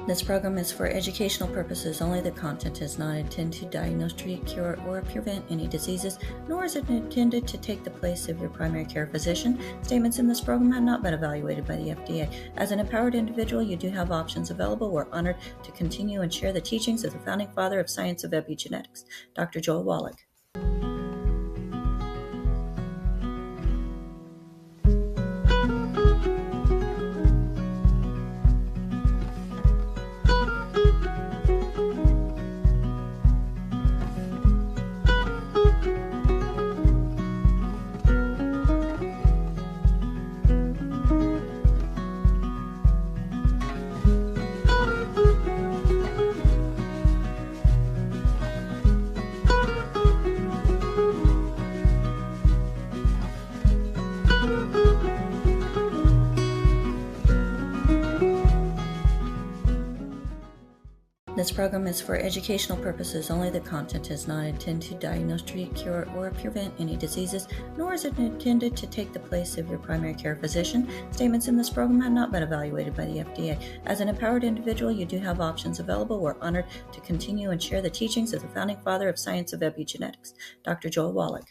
This program is for educational purposes only. The content is not intended to diagnose, treat, cure, or prevent any diseases, nor is it intended to take the place of your primary care physician. Statements in this program have not been evaluated by the FDA. As an empowered individual, you do have options available. We're honored to continue and share the teachings of the founding father of science of epigenetics, Dr. Joel Wallach. This program is for educational purposes only. The content is not intended to diagnose, treat, cure, or prevent any diseases, nor is it intended to take the place of your primary care physician. Statements in this program have not been evaluated by the FDA. As an empowered individual, you do have options available. We're honored to continue and share the teachings of the founding father of science of epigenetics, Dr. Joel Wallach.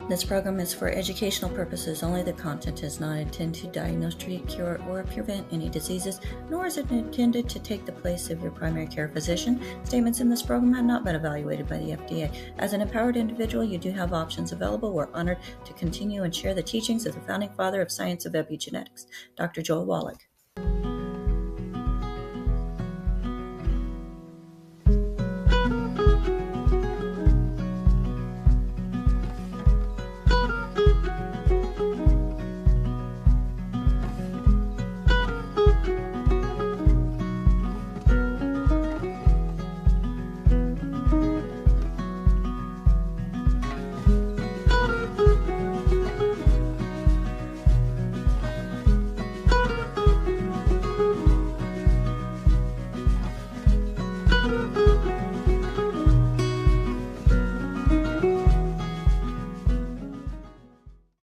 This program is for educational purposes only. The content is not intended to diagnose, treat, cure, or prevent any diseases, nor is it intended to take the place of your primary care physician. Statements in this program have not been evaluated by the FDA. As an empowered individual, you do have options available. We're honored to continue and share the teachings of the founding father of science of epigenetics, Dr. Joel Wallach.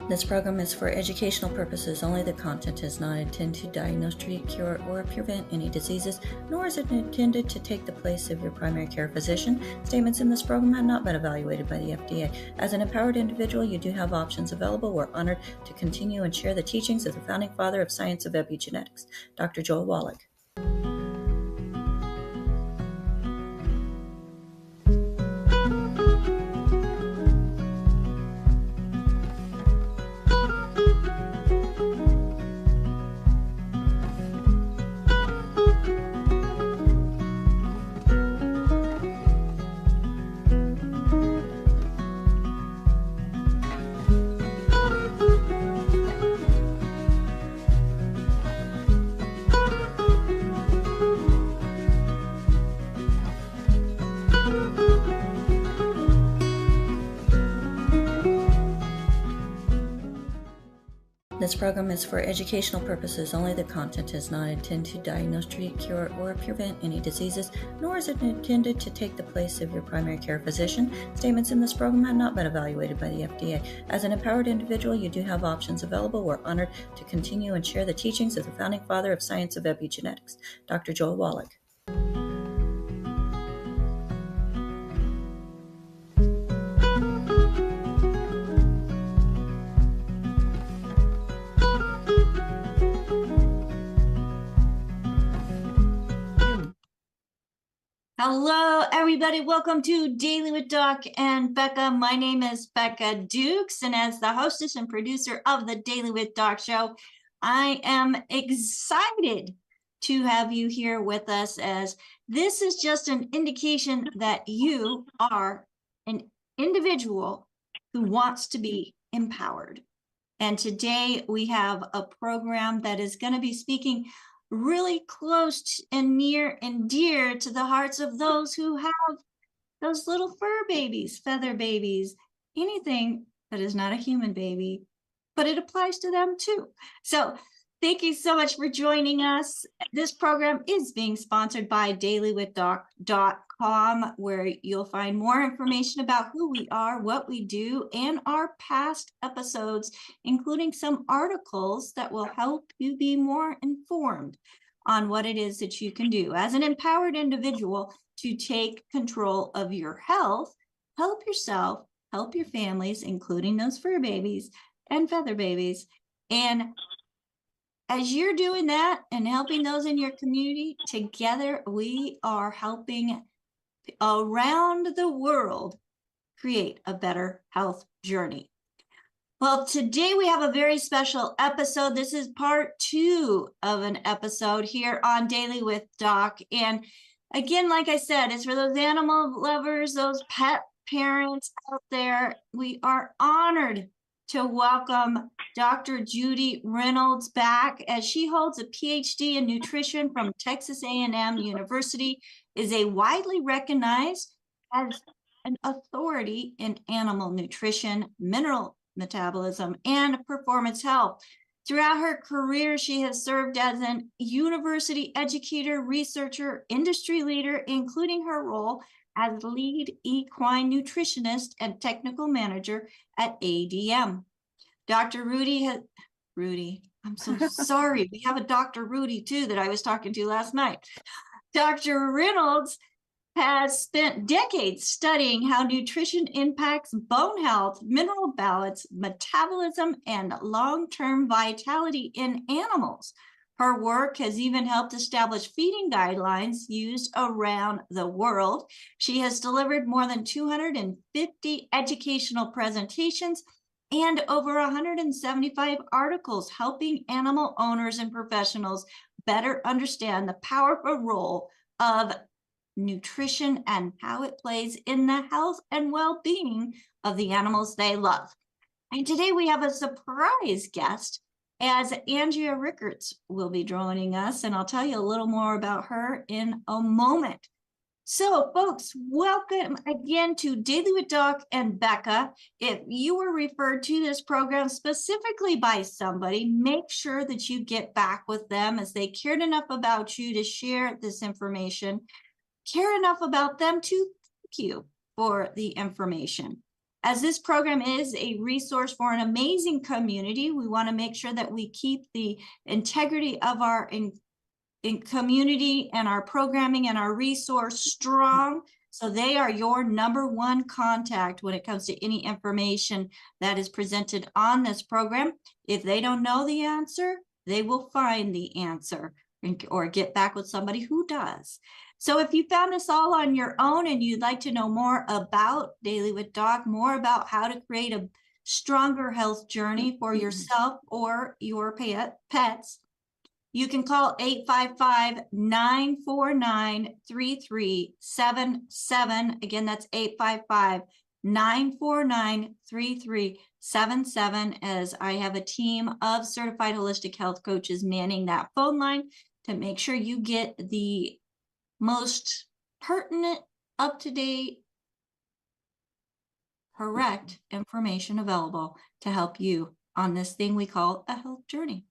This program is for educational purposes only. The content is not intended to diagnose, treat, cure, or prevent any diseases, nor is it intended to take the place of your primary care physician. Statements in this program have not been evaluated by the FDA. As an empowered individual, you do have options available. We're honored to continue and share the teachings of the founding father of science of epigenetics, Dr. Joel Wallach. This program is for educational purposes only. The content is not intended to diagnose, treat, cure, or prevent any diseases, nor is it intended to take the place of your primary care physician. Statements in this program have not been evaluated by the FDA. As an empowered individual, you do have options available. We're honored to continue and share the teachings of the founding father of science of epigenetics, Dr. Joel Wallach. Hello, everybody. Welcome to Daily with Doc and Becca. My name is Becca Dukes, and as the hostess and producer of the Daily with Doc show, I am excited to have you here with us, as this is just an indication that you are an individual who wants to be empowered. And today we have a program that is going to be speaking really close and near and dear to the hearts of those who have those little fur babies, feather babies, anything that is not a human baby, but it applies to them too. So thank you so much for joining us. This program is being sponsored by dailywithdoc.com, where you'll find more information about who we are, what we do, and our past episodes, including some articles that will help you be more informed on what it is that you can do as an empowered individual to take control of your health, help yourself, help your families, including those fur babies and feather babies. And as you're doing that and helping those in your community, together we are helping around the world create a better health journey. Well, today we have a very special episode. This is part 2 of an episode here on Daily with Doc. And again, like I said, it's for those animal lovers, those pet parents out there. We are honored to welcome Dr. Judy Reynolds back, as she holds a PhD in nutrition from Texas A&M University, is a widely recognized as an authority in animal nutrition, mineral metabolism, and performance health. Throughout her career, she has served as an university educator, researcher, industry leader, including her role as lead equine nutritionist and technical manager at ADM. Dr. Rudy, I'm so sorry. We have a Dr. Rudy too that I was talking to last night. Dr. Reynolds has spent decades studying how nutrition impacts bone health, mineral balance, metabolism, and long-term vitality in animals. Her work has even helped establish feeding guidelines used around the world. She has delivered more than 250 educational presentations and over 175 articles helping animal owners and professionals better understand the powerful role of nutrition and how it plays in the health and well-being of the animals they love. And today we have a surprise guest, as Andrea Rickards will be joining us, and I'll tell you a little more about her in a moment. So folks, welcome again to Daily with Doc and Becca. If you were referred to this program specifically by somebody, make sure that you get back with them, as they cared enough about you to share this information, care enough about them to thank you for the information. As this program is a resource for an amazing community, we want to make sure that we keep the integrity of our community and our programming and our resource strong. So they are your #1 contact when it comes to any information that is presented on this program. If they don't know the answer, they will find the answer or get back with somebody who does. So if you found us all on your own and you'd like to know more about Daily with Doc, more about how to create a stronger health journey for yourself or your pets, you can call 855-949-3377. Again, that's 855-949-3377, as I have a team of certified holistic health coaches manning that phone line to make sure you get the most pertinent, up-to-date, correct information available to help you on this thing we call a health journey.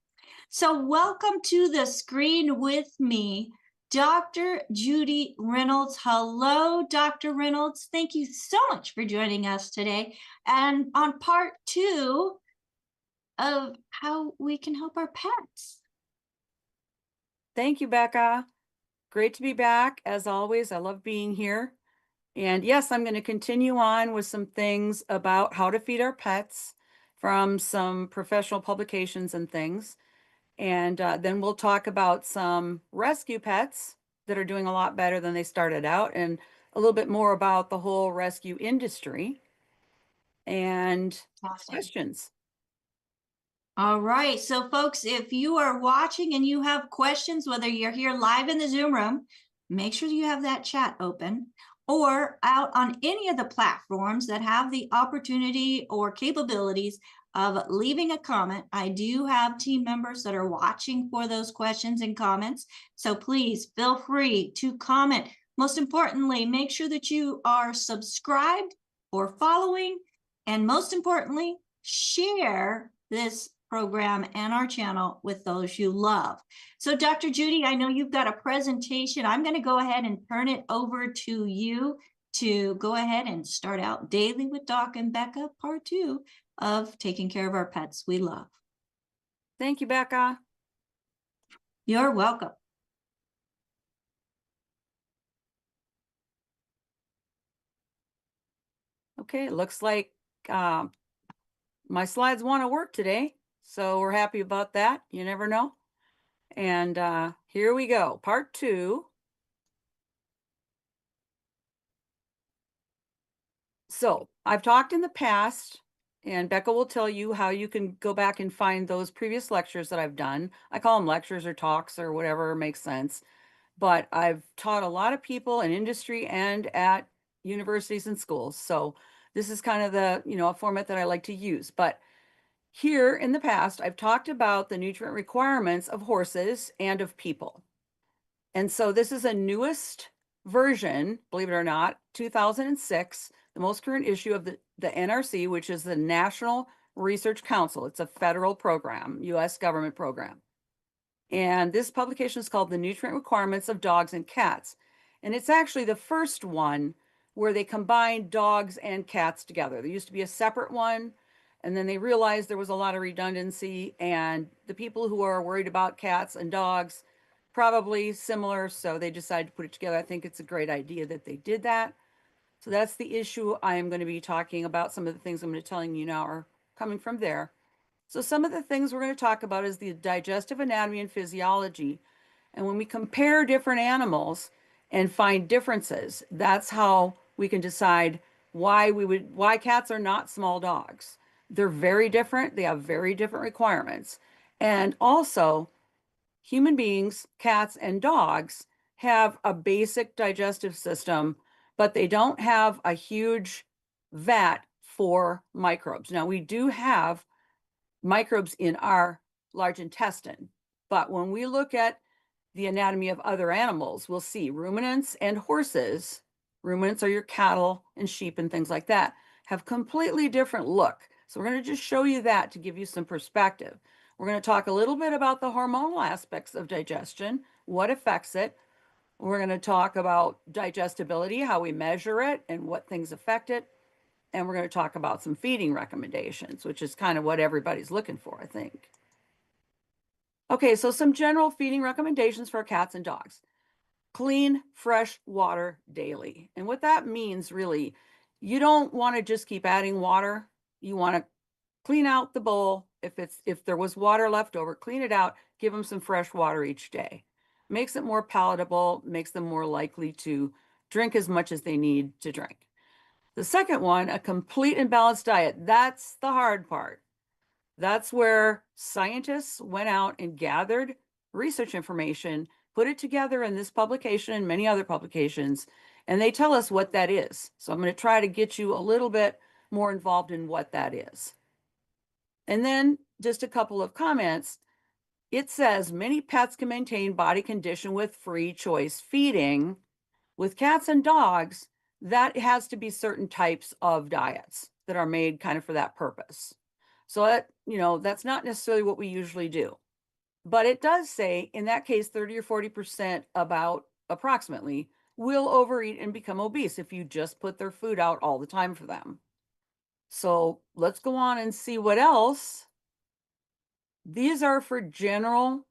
So welcome to the screen with me, Dr. Judy Reynolds. Hello, Dr. Reynolds. Thank you so much for joining us today. And on part 2 of how we can help our pets. Thank you, Becca. Great to be back. As always, I love being here. And yes, I'm going to continue on with some things about how to feed our pets from some professional publications and things. And then we'll talk about some rescue pets that are doing a lot better than they started out, and a little bit more about the whole rescue industry and questions. All right. So folks, if you are watching and you have questions, whether you're here live in the Zoom room, make sure you have that chat open, or out on any of the platforms that have the opportunity or capabilities of leaving a comment. I do have team members that are watching for those questions and comments, so please feel free to comment. Most importantly, make sure that you are subscribed or following, and most importantly, share this program and our channel with those you love. So Dr. Judy, I know you've got a presentation. I'm going to go ahead and turn it over to you to go ahead and start out Daily with Doc and Becca, part 2 of taking care of our pets we love. Thank you, Becca. You're welcome. Okay, it looks like my slides want to work today, so we're happy about that. You never know. And here we go, part 2. So I've talked in the past, and Becca will tell you how you can go back and find those previous lectures that I've done. I call them lectures or talks or whatever makes sense. But I've taught a lot of people in industry and at universities and schools. So this is kind of the, a format that I like to use. But here in the past, I've talked about the nutrient requirements of horses and of people. And so this is a newest version, believe it or not, 2006, the most current issue of the NRC, which is the National Research Council. It's a federal program, US government program. And this publication is called The Nutrient Requirements of Dogs and Cats. And it's actually the first one where they combined dogs and cats together. There used to be a separate one, and then they realized there was a lot of redundancy, and the people who are worried about cats and dogs probably similar, so they decided to put it together. I think it's a great idea that they did that. So that's the issue I am going to be talking about. Some of the things I'm going to be telling you now are coming from there. So some of the things we're going to talk about is the digestive anatomy and physiology. And when we compare different animals and find differences, that's how we can decide why cats are not small dogs. They're very different. They have very different requirements. And also, human beings, cats, and dogs have a basic digestive system, but they don't have a huge vat for microbes. Now, we do have microbes in our large intestine, but when we look at the anatomy of other animals, we'll see ruminants and horses. Ruminants are your cattle and sheep and things like that, have completely different look. So we're going to just show you that to give you some perspective. We're going to talk a little bit about the hormonal aspects of digestion, what affects it. We're going to talk about digestibility, how we measure it, and what things affect it. And we're going to talk about some feeding recommendations, which is kind of what everybody's looking for, I think. Okay, so some general feeding recommendations for cats and dogs. Clean, fresh water daily. And what that means, really, you don't want to just keep adding water. You want to clean out the bowl. If there was water left over, clean it out. Give them some fresh water each day. Makes it more palatable, makes them more likely to drink as much as they need to drink. The second one, a complete and balanced diet. That's the hard part. That's where scientists went out and gathered research information, put it together in this publication and many other publications, and they tell us what that is. So I'm going to try to get you a little bit more involved in what that is. And then just a couple of comments. It says many pets can maintain body condition with free choice feeding. With cats and dogs, that has to be certain types of diets that are made kind of for that purpose. So that, that's not necessarily what we usually do. But it does say, in that case, 30 or 40% about approximately will overeat and become obese if you just put their food out all the time for them. So let's go on and see what else. These are for general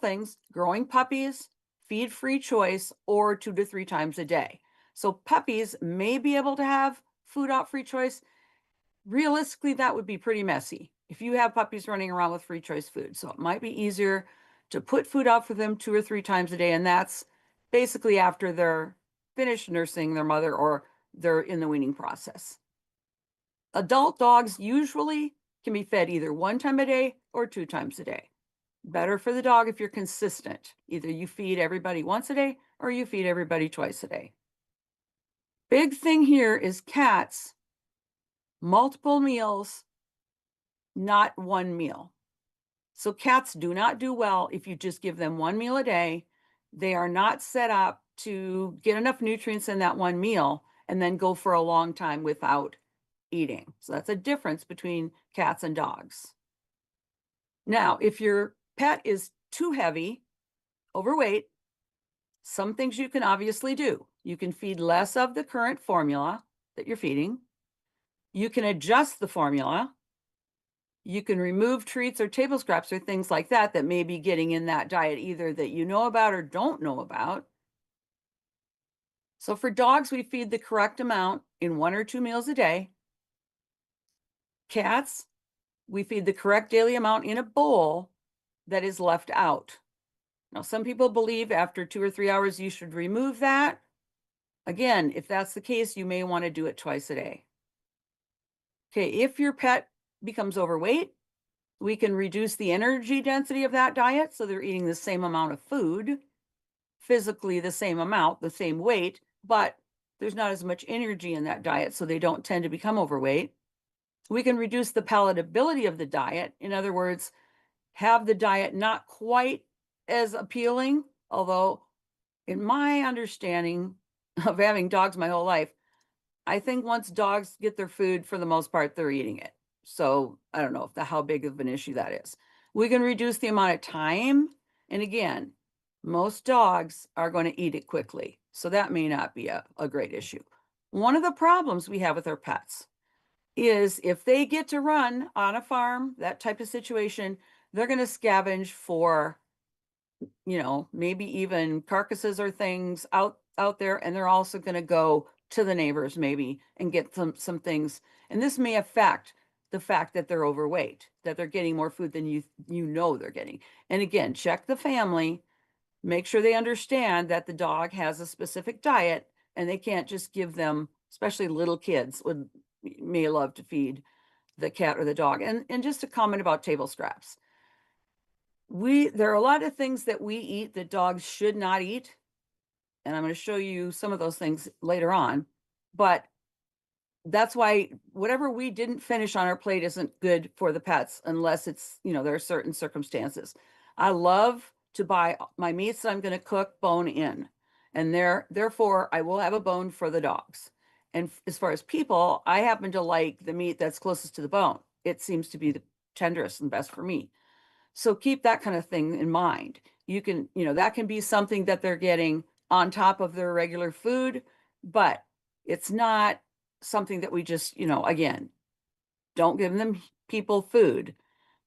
things: growing puppies, feed free choice, or 2 to 3 times a day. So puppies may be able to have food out free choice. Realistically, that would be pretty messy if you have puppies running around with free choice food. So it might be easier to put food out for them 2 or 3 times a day. And that's basically after they're finished nursing their mother or they're in the weaning process. Adult dogs usually can be fed either 1 time a day or 2 times a day. Better for the dog if you're consistent. Either you feed everybody once a day or you feed everybody twice a day. Big thing here is cats, multiple meals, not one meal. So cats do not do well if you just give them one meal a day. They are not set up to get enough nutrients in that one meal and then go for a long time without eating. So that's a difference between cats and dogs. Now, if your pet is too heavy, overweight, some things you can obviously do. You can feed less of the current formula that you're feeding. You can adjust the formula. You can remove treats or table scraps or things like that that may be getting in that diet either that you know about or don't know about. So for dogs, we feed the correct amount in 1 or 2 meals a day. Cats, we feed the correct daily amount in a bowl that is left out. Now, some people believe after 2 or 3 hours you should remove that. Again, if that's the case, you may want to do it twice a day. Okay, if your pet becomes overweight, we can reduce the energy density of that diet so they're eating the same amount of food, physically the same amount, the same weight, but there's not as much energy in that diet, so they don't tend to become overweight. We can reduce the palatability of the diet. In other words, have the diet not quite as appealing, although in my understanding of having dogs my whole life, I think once dogs get their food, for the most part, they're eating it. So I don't know how big of an issue that is. We can reduce the amount of time. And again, most dogs are going to eat it quickly. So that may not be a great issue. One of the problems we have with our pets is if they get to run on a farm, that type of situation, they're going to scavenge for, maybe even carcasses or things out there. And they're also going to go to the neighbors maybe and get some things. And this may affect the fact that they're overweight, that they're getting more food than you know they're getting. And again, check the family, make sure they understand that the dog has a specific diet and they can't just give them, especially little kids may love to feed the cat or the dog. And just a comment about table scraps. There are a lot of things that we eat that dogs should not eat. And I'm going to show you some of those things later on. But that's why whatever we didn't finish on our plate isn't good for the pets unless it's, there are certain circumstances. I love to buy my meats that I'm going to cook bone in. And therefore, I will have a bone for the dogs. And as far as people, I happen to like the meat that's closest to the bone. It seems to be the tenderest and best for me. So keep that kind of thing in mind. You can, that can be something that they're getting on top of their regular food, but it's not something that we just, again, don't give them people food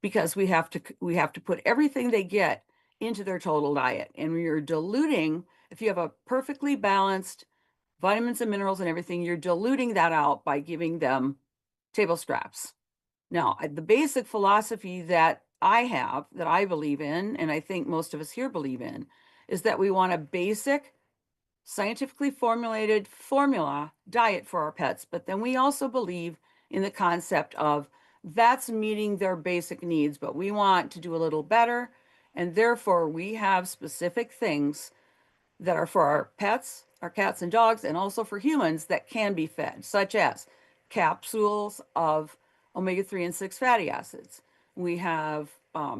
because we have to put everything they get into their total diet. And when you're diluting, if you have a perfectly balanced vitamins and minerals and everything, you're diluting that out by giving them table scraps. Now, the basic philosophy that I believe in, and I think most of us here believe in, is that we want a basic, scientifically formulated formula diet for our pets. But then we also believe in the concept of that's meeting their basic needs, but we want to do a little better. And therefore, we have specific things that are for our pets, our cats and dogs, and also for humans that can be fed, such as capsules of omega-3 and 6 fatty acids. We have a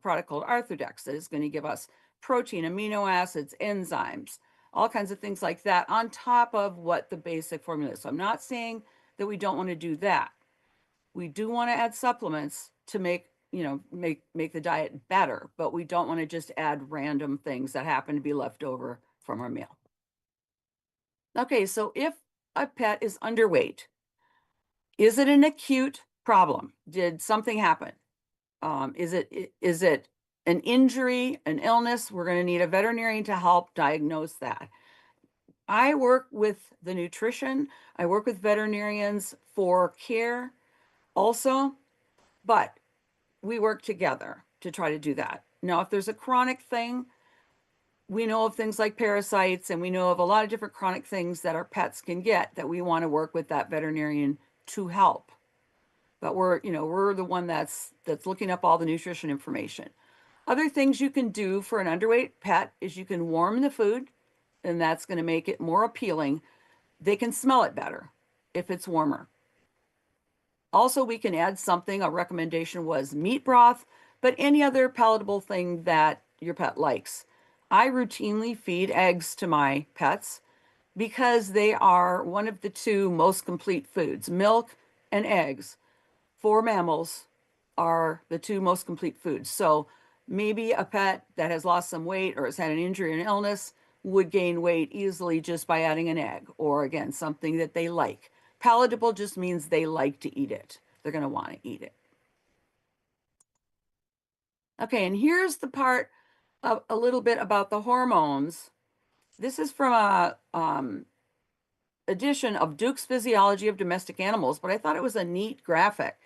product called Arthrodex that is going to give us protein, amino acids, enzymes, all kinds of things like that on top of what the basic formula is. So I'm not saying that we don't want to do that. We do want to add supplements to make the diet better, but we don't want to just add random things that happen to be left over from our meal. Okay, so if a pet is underweight, is it an acute problem? Did something happen? Is it an injury, an illness? We're going to need a veterinarian to help diagnose that. I work with the nutrition. I work with veterinarians for care also, but we work together to try to do that. Now, if there's a chronic thing, we know of things like parasites, and we know of a lot of different chronic things that our pets can get that we want to work with that veterinarian to help. But we're the one that's looking up all the nutrition information. Other things you can do for an underweight pet is you can warm the food, and that's going to make it more appealing. they can smell it better if it's warmer. Also, we can add something. A recommendation was meat broth, but any other palatable thing that your pet likes. I routinely feed eggs to my pets because they are one of the two most complete foods. Milk and eggs for mammals are the two most complete foods. So maybe a pet that has lost some weight or has had an injury or an illness would gain weight easily just by adding an egg, or again, something that they like. Palatable just means they like to eat it. They're going to want to eat it. Okay, and here's the part of a little bit about the hormones. This is from a edition of Duke's Physiology of Domestic Animals, but I thought it was a neat graphic.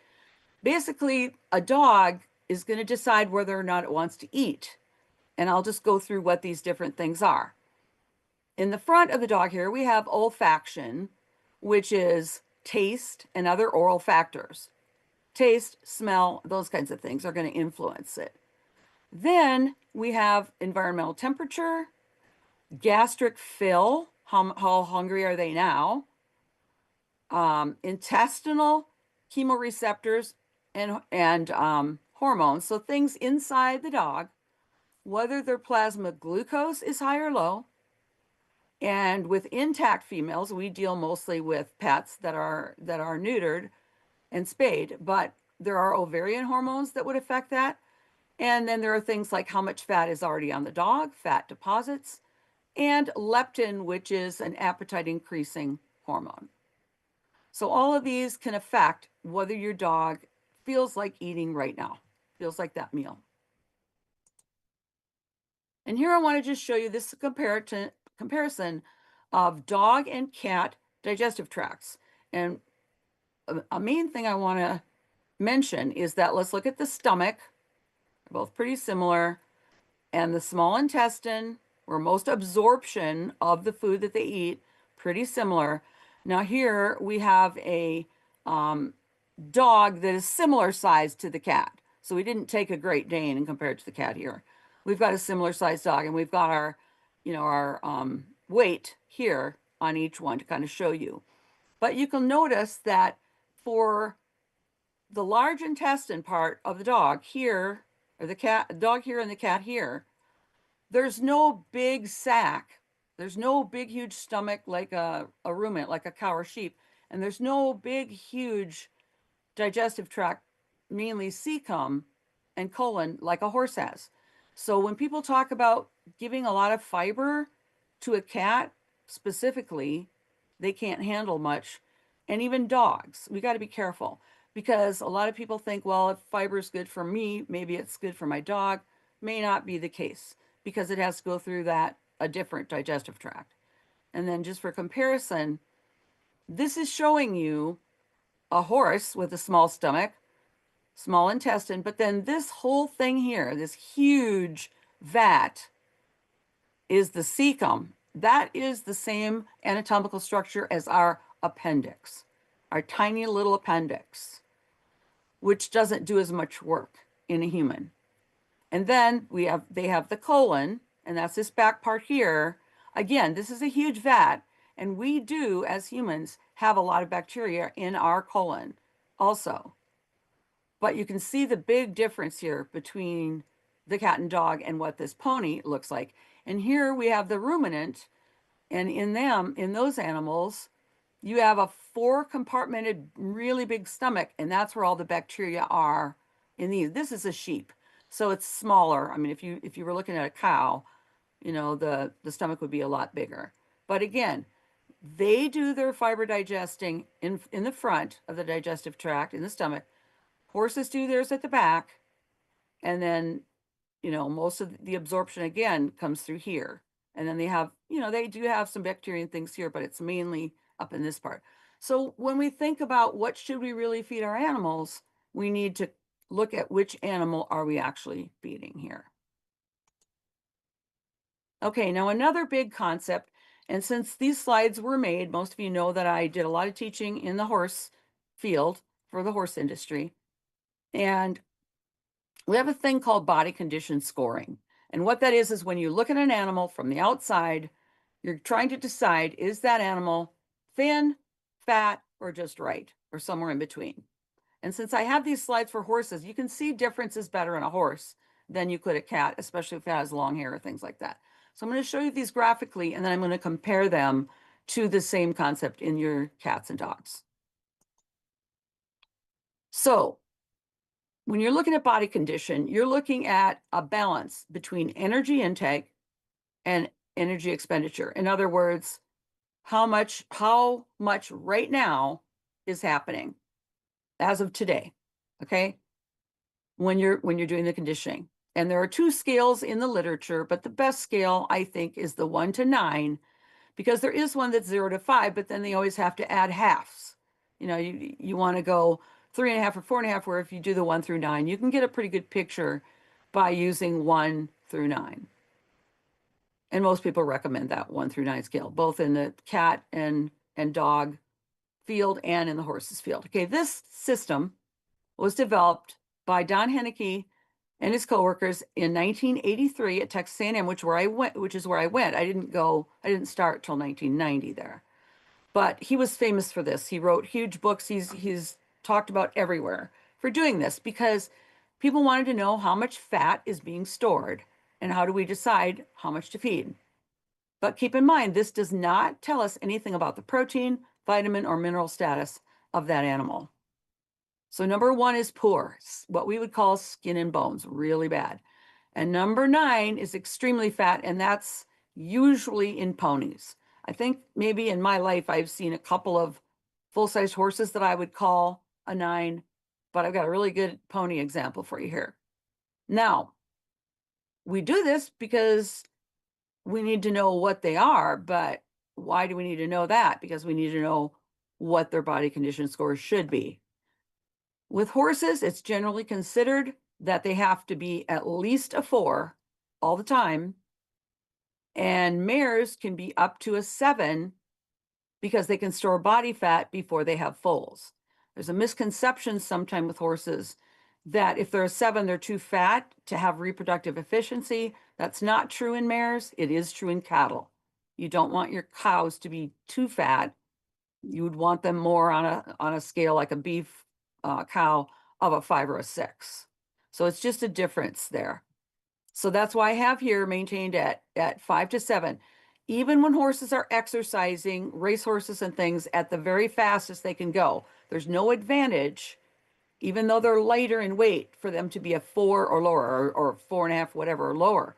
Basically, a dog is going to decide whether or not it wants to eat. And I'll just go through what these different things are. In the front of the dog here, we have olfaction, which is taste and other oral factors. Taste, smell, those kinds of things are going to influence it. Then we have environmental temperature, gastric fill, how hungry are they now, intestinal chemoreceptors and hormones, so things inside the dog, whether their plasma glucose is high or low. And with intact females, we deal mostly with pets that are neutered and spayed, but there are ovarian hormones that would affect that. And then there are things like how much fat is already on the dog, fat deposits, and leptin, which is an appetite increasing hormone. So all of these can affect whether your dog feels like eating right now, feels like that meal. And here I want to just show you this comparison of dog and cat digestive tracts. And a main thing I want to mention is that let's look at the stomach. They're both pretty similar. And the small intestine, where most absorption of the food that they eat, pretty similar. Now here we have a dog that is similar size to the cat. So we didn't take a Great Dane and compare it to the cat here. We've got a similar sized dog, and we've got our, our weight here on each one to kind of show you. But you can notice that for the large intestine part of the dog here, or the dog here and the cat here, there's no big sac. There's no big, huge stomach like a ruminant, like a cow or sheep. And there's no big, huge digestive tract, mainly cecum and colon, like a horse has. So when people talk about giving a lot of fiber to a cat specifically, they can't handle much. And even dogs, we got to be careful, because a lot of people think, well, if fiber is good for me, maybe it's good for my dog. May not be the case, because it has to go through a different digestive tract. And then just for comparison, this is showing you a horse with a small stomach, small intestine, but then this whole thing here, this huge vat, is the cecum. That is the same anatomical structure as our appendix, our tiny little appendix, which doesn't do as much work in a human. And then they have the colon, and that's this back part here. Again, this is a huge vat, and we do, as humans, have a lot of bacteria in our colon also. But you can see the big difference here between the cat and dog and what this pony looks like. And here we have the ruminant, and in those animals, you have a 4-compartmented, really big stomach, and that's where all the bacteria are in these. This is a sheep, so it's smaller. I mean, if you were looking at a cow, the stomach would be a lot bigger. But again, they do their fiber digesting in the front of the digestive tract, in the stomach. Horses do theirs at the back, and then, most of the absorption again comes through here. And then they have, they do have some bacteria and things here, but it's mainly up in this part. So when we think about what should we really feed our animals, we need to look at which animal are we actually feeding here. Okay, now another big concept, and since these slides were made, most of you know that I did a lot of teaching in the horse field for the horse industry. And we have a thing called body condition scoring. And what that is when you look at an animal from the outside, you're trying to decide, is that animal thin, fat, or just right, or somewhere in between. And since I have these slides for horses, you can see differences better in a horse than you could a cat, especially if it has long hair or things like that. So I'm going to show you these graphically, and then I'm going to compare them to the same concept in your cats and dogs. So when you're looking at body condition, you're looking at a balance between energy intake and energy expenditure. In other words, how much right now is happening as of today, okay? When you're doing the conditioning. And there are two scales in the literature, but the best scale, I think, is the 1 to 9, because there is one that's 0 to 5, but then they always have to add halves. You know, you want to go 3.5 or 4.5, where if you do the 1 through 9, you can get a pretty good picture by using 1 through 9. And most people recommend that 1 through 9 scale, both in the cat and dog field and in the horse's field. Okay, this system was developed by Don Henneke and his coworkers in 1983 at Texas A&M, which is where I went. I didn't start till 1990 there. But he was famous for this. He wrote huge books. He's talked about everywhere for doing this, because people wanted to know how much fat is being stored and how do we decide how much to feed. But keep in mind, this does not tell us anything about the protein, vitamin, or mineral status of that animal. So number 1 is poor, what we would call skin and bones, really bad. And number 9 is extremely fat, and that's usually in ponies. I think maybe in my life I've seen a couple of full-size horses that I would call a 9, but I've got a really good pony example for you here. Now, we do this because we need to know what they are, but why do we need to know that? Because we need to know what their body condition scores should be. With horses, it's generally considered that they have to be at least a 4 all the time. And mares can be up to a 7 because they can store body fat before they have foals. There's a misconception sometimes with horses that if they're a 7, they're too fat to have reproductive efficiency. That's not true in mares. It is true in cattle. You don't want your cows to be too fat. You would want them more on a scale like a beef cow of a 5 or a 6. So it's just a difference there. So that's why I have here maintained at 5 to 7. Even when horses are exercising, race horses and things, at the very fastest they can go, there's no advantage, even though they're lighter in weight, for them to be a 4 or lower, or 4.5, whatever, or lower,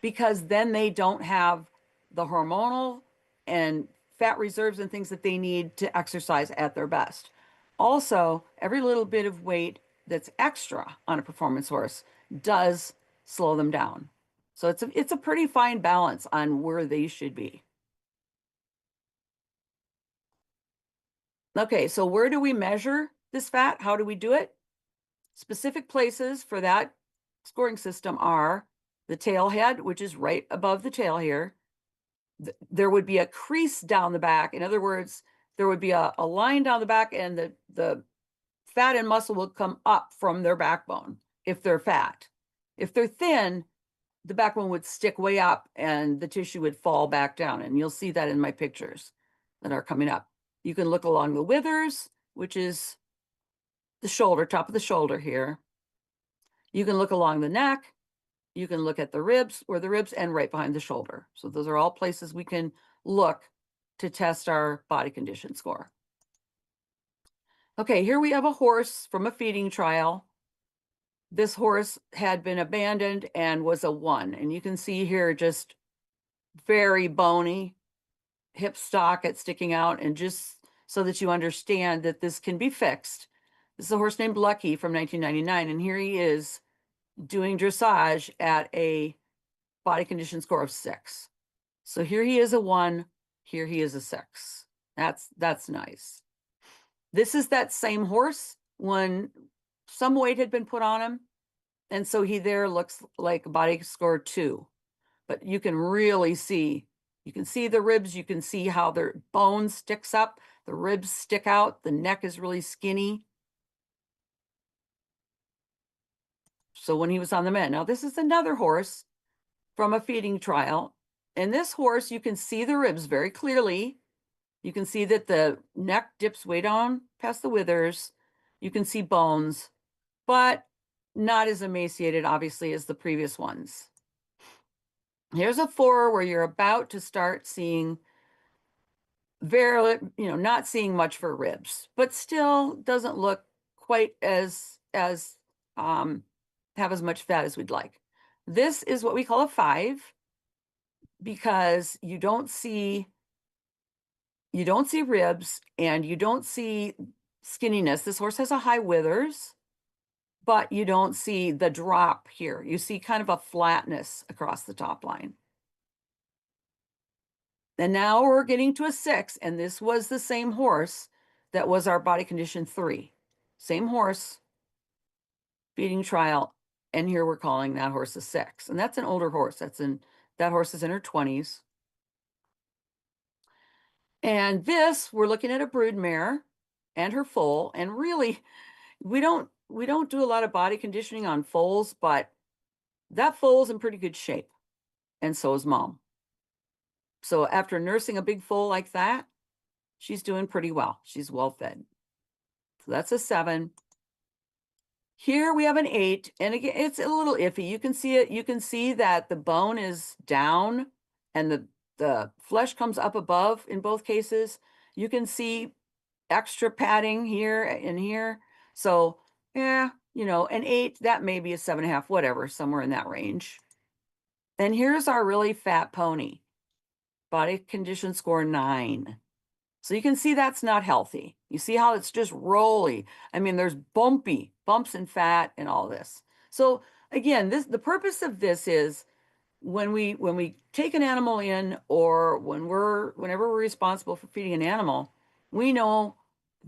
because then they don't have the hormonal and fat reserves and things that they need to exercise at their best. Also, every little bit of weight that's extra on a performance horse does slow them down. So it's a pretty fine balance on where they should be. Okay, so where do we measure this fat? How do we do it? Specific places for that scoring system are the tail head, which is right above the tail here. There would be a crease down the back. In other words, there would be a line down the back, and the fat and muscle will come up from their backbone if they're fat. If they're thin, the backbone would stick way up and the tissue would fall back down. And you'll see that in my pictures that are coming up. You can look along the withers, which is the shoulder, top of the shoulder here. You can look along the neck. You can look at the ribs, or the ribs, and right behind the shoulder. So those are all places we can look to test our body condition score. Okay, here we have a horse from a feeding trial. This horse had been abandoned and was a 1. And you can see here just very bony, hip socket sticking out, and just so that you understand that this can be fixed. This is a horse named Lucky from 1999, and here he is doing dressage at a body condition score of 6. So here he is a 1, here he is a 6. That's nice. This is that same horse when some weight had been put on him, and so he there looks like body score 2. But you can really see, you can see the ribs, you can see how their bone sticks up, the ribs stick out, the neck is really skinny. So when he was on the mend. Now this is another horse from a feeding trial. And this horse, you can see the ribs very clearly. You can see that the neck dips way down past the withers. You can see bones, but not as emaciated, obviously, as the previous ones. Here's a 4 where you're about to start seeing not seeing much for ribs, but still doesn't look quite as have as much fat as we'd like. This is what we call a 5 because you don't see ribs and you don't see skinniness. This horse has a high withers, but you don't see the drop here. You see kind of a flatness across the top line. And now we're getting to a 6, and this was the same horse that was our body condition 3. Same horse, feeding trial, and here we're calling that horse a 6. And that's an older horse. That horse is in her 20s. And this, we're looking at a brood mare and her foal, and really, we don't do a lot of body conditioning on foals, but that foal's in pretty good shape, and so is mom. So after nursing a big foal like that, she's doing pretty well. She's well fed. So that's a 7. Here we have an 8, and again, it's a little iffy. You can see it. You can see that the bone is down and the flesh comes up above in both cases. You can see extra padding here and here. So yeah, an 8, that may be a 7.5, whatever, somewhere in that range. And here's our really fat pony. Body condition score 9. So you can see that's not healthy. You see how it's just rolly. I mean, there's bumps in fat and all this. So again, the purpose of this is when we take an animal in, or whenever we're responsible for feeding an animal, we know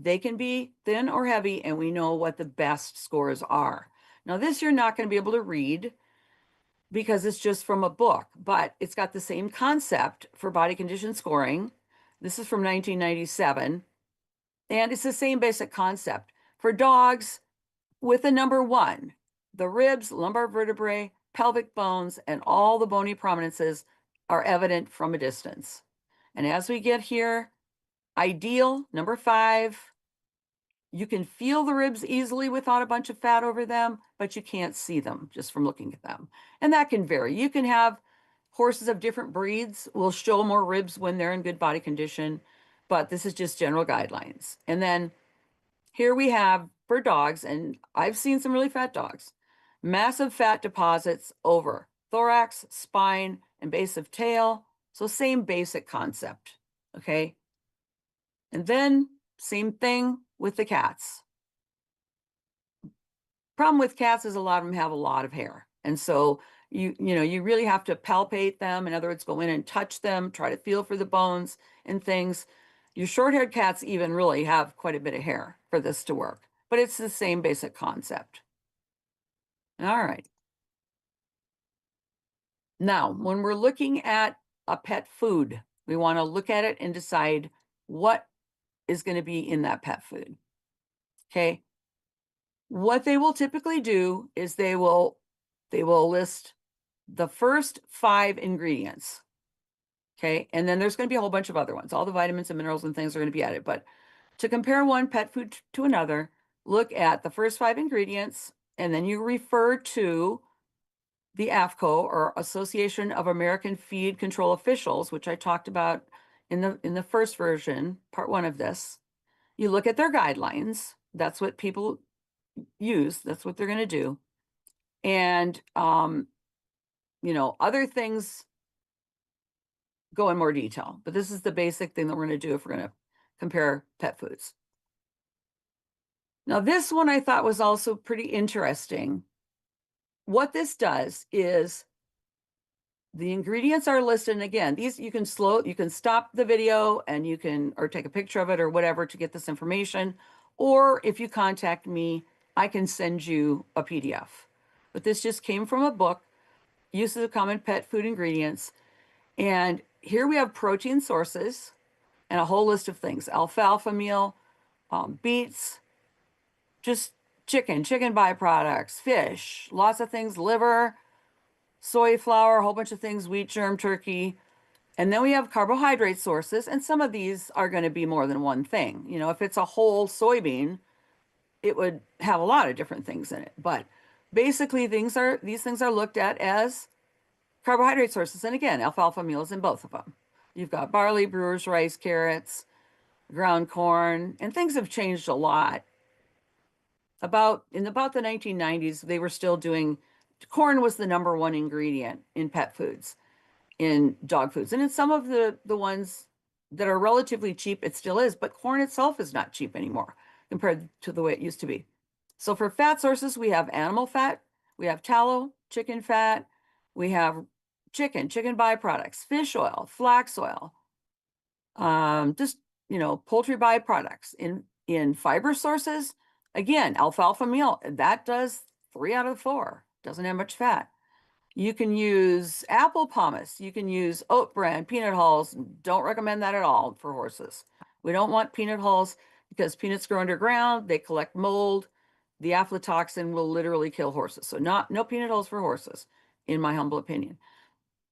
they can be thin or heavy, and we know what the best scores are. Now, this you're not going to be able to read because it's just from a book, but it's got the same concept for body condition scoring. This is from 1997, and it's the same basic concept. For dogs, with a number 1, the ribs, lumbar vertebrae, pelvic bones, and all the bony prominences are evident from a distance. And as we get here, ideal, number 5, you can feel the ribs easily without a bunch of fat over them, but you can't see them just from looking at them. And that can vary. You can have horses of different breeds will show more ribs when they're in good body condition, but this is just general guidelines. And then here we have for dogs, and I've seen some really fat dogs, massive fat deposits over thorax, spine, and base of tail. So same basic concept, okay? And then same thing with the cats. Problem with cats is a lot of them have a lot of hair. And so you really have to palpate them. In other words, go in and touch them, try to feel for the bones and things. Your short-haired cats even really have quite a bit of hair for this to work, but it's the same basic concept. All right. Now, when we're looking at a pet food, we want to look at it and decide what is going to be in that pet food. Okay. What they will typically do is they will list the first 5 ingredients. Okay. And then there's going to be a whole bunch of other ones. All the vitamins and minerals and things are going to be added. But to compare one pet food to another, look at the first 5 ingredients, and then you refer to the AAFCO, or Association of American Feed Control Officials, which I talked about in the first version, part 1 of this. You look at their guidelines. That's what people use. That's what they're going to do. And, other things go in more detail, but this is the basic thing that we're going to do if we're going to compare pet foods. Now, this one I thought was also pretty interesting. What this does is the ingredients are listed. And again, these you can stop the video and or take a picture of it or whatever to get this information. Or if you contact me, I can send you a PDF. But this just came from a book, Uses of Common Pet Food Ingredients. And here we have protein sources and a whole list of things: alfalfa meal, beets, just chicken byproducts, fish, lots of things, liver, soy flour, a whole bunch of things, wheat germ, turkey, And then we have carbohydrate sources, and some of these are going to be more than one thing. You know, if it's a whole soybean, it would have a lot of different things in it. But basically, these things are looked at as carbohydrate sources. And again, alfalfa meal is in both of them. You've got barley, brewer's rice, carrots, ground corn, and things have changed a lot. In about the 1990s, they were still doing, corn was the #1 ingredient in pet foods, in dog foods. And in some of the ones that are relatively cheap, it still is, but corn itself is not cheap anymore compared to the way it used to be. So for fat sources, we have animal fat, we have tallow, chicken fat, we have chicken byproducts, fish oil, flax oil, just, you know, poultry byproducts. In fiber sources, again, alfalfa meal, that does 3 out of 4, doesn't have much fat. You can use apple pomace, you can use oat bran, peanut hulls. Don't recommend that at all for horses. We don't want peanut hulls because peanuts grow underground, they collect mold. The aflatoxin will literally kill horses. So no peanut hulls for horses, in my humble opinion.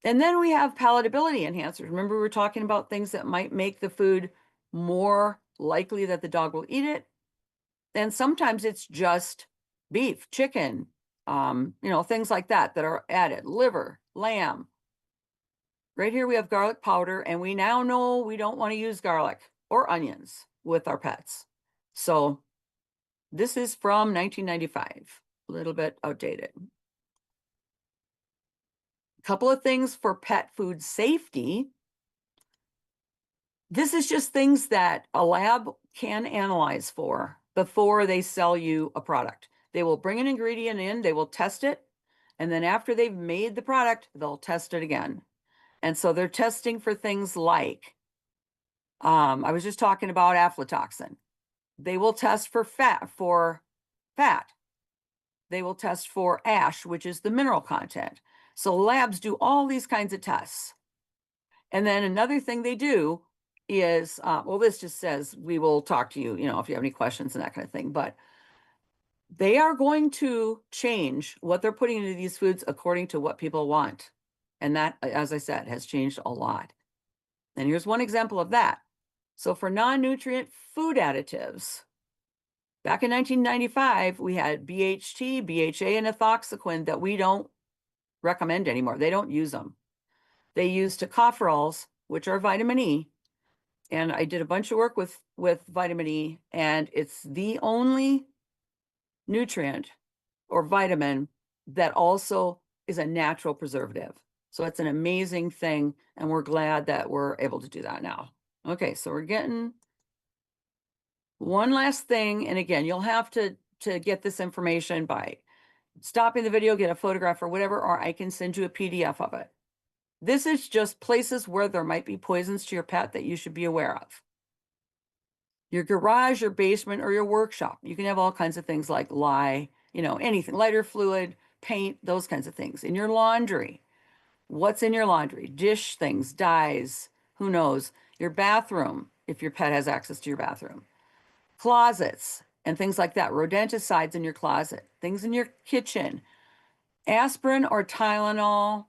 And then we have palatability enhancers. Remember, we were talking about things that might make the food more likely that the dog will eat it. And sometimes it's just beef, chicken, you know, things like that are added. Liver, lamb. Right here we have garlic powder, and we now know we don't want to use garlic or onions with our pets. So this is from 1995, a little bit outdated. A couple of things for pet food safety. This is just things that a lab can analyze for before they sell you a product. They will bring an ingredient in, they will test it, and then after they've made the product, they'll test it again. And so they're testing for things like, I was just talking about aflatoxin. They will test for fat. They will test for ash, which is the mineral content. So labs do all these kinds of tests. And then another thing they do is, well, this just says, we will talk to you, you know, if you have any questions and that kind of thing, but they are going to change what they're putting into these foods according to what people want. And that, as I said, has changed a lot. And here's one example of that. So for non-nutrient food additives, back in 1995, we had BHT, BHA, and ethoxyquin that we don't recommend anymore. They don't use them. They use tocopherols, which are vitamin E. And I did a bunch of work with vitamin E, and it's the only nutrient or vitamin that also is a natural preservative. So it's an amazing thing, and we're glad that we're able to do that now. Okay, so we're getting one last thing. And again, you'll have to get this information by stopping the video, get a photograph or whatever, or I can send you a PDF of it. This is just places where there might be poisons to your pet that you should be aware of. Your garage, your basement, or your workshop. You can have all kinds of things like lye, you know, anything, lighter fluid, paint, those kinds of things. In your laundry, what's in your laundry? Dish things, dyes, who knows? Your bathroom, if your pet has access to your bathroom. Closets and things like that. Rodenticides in your closet, things in your kitchen. Aspirin or Tylenol,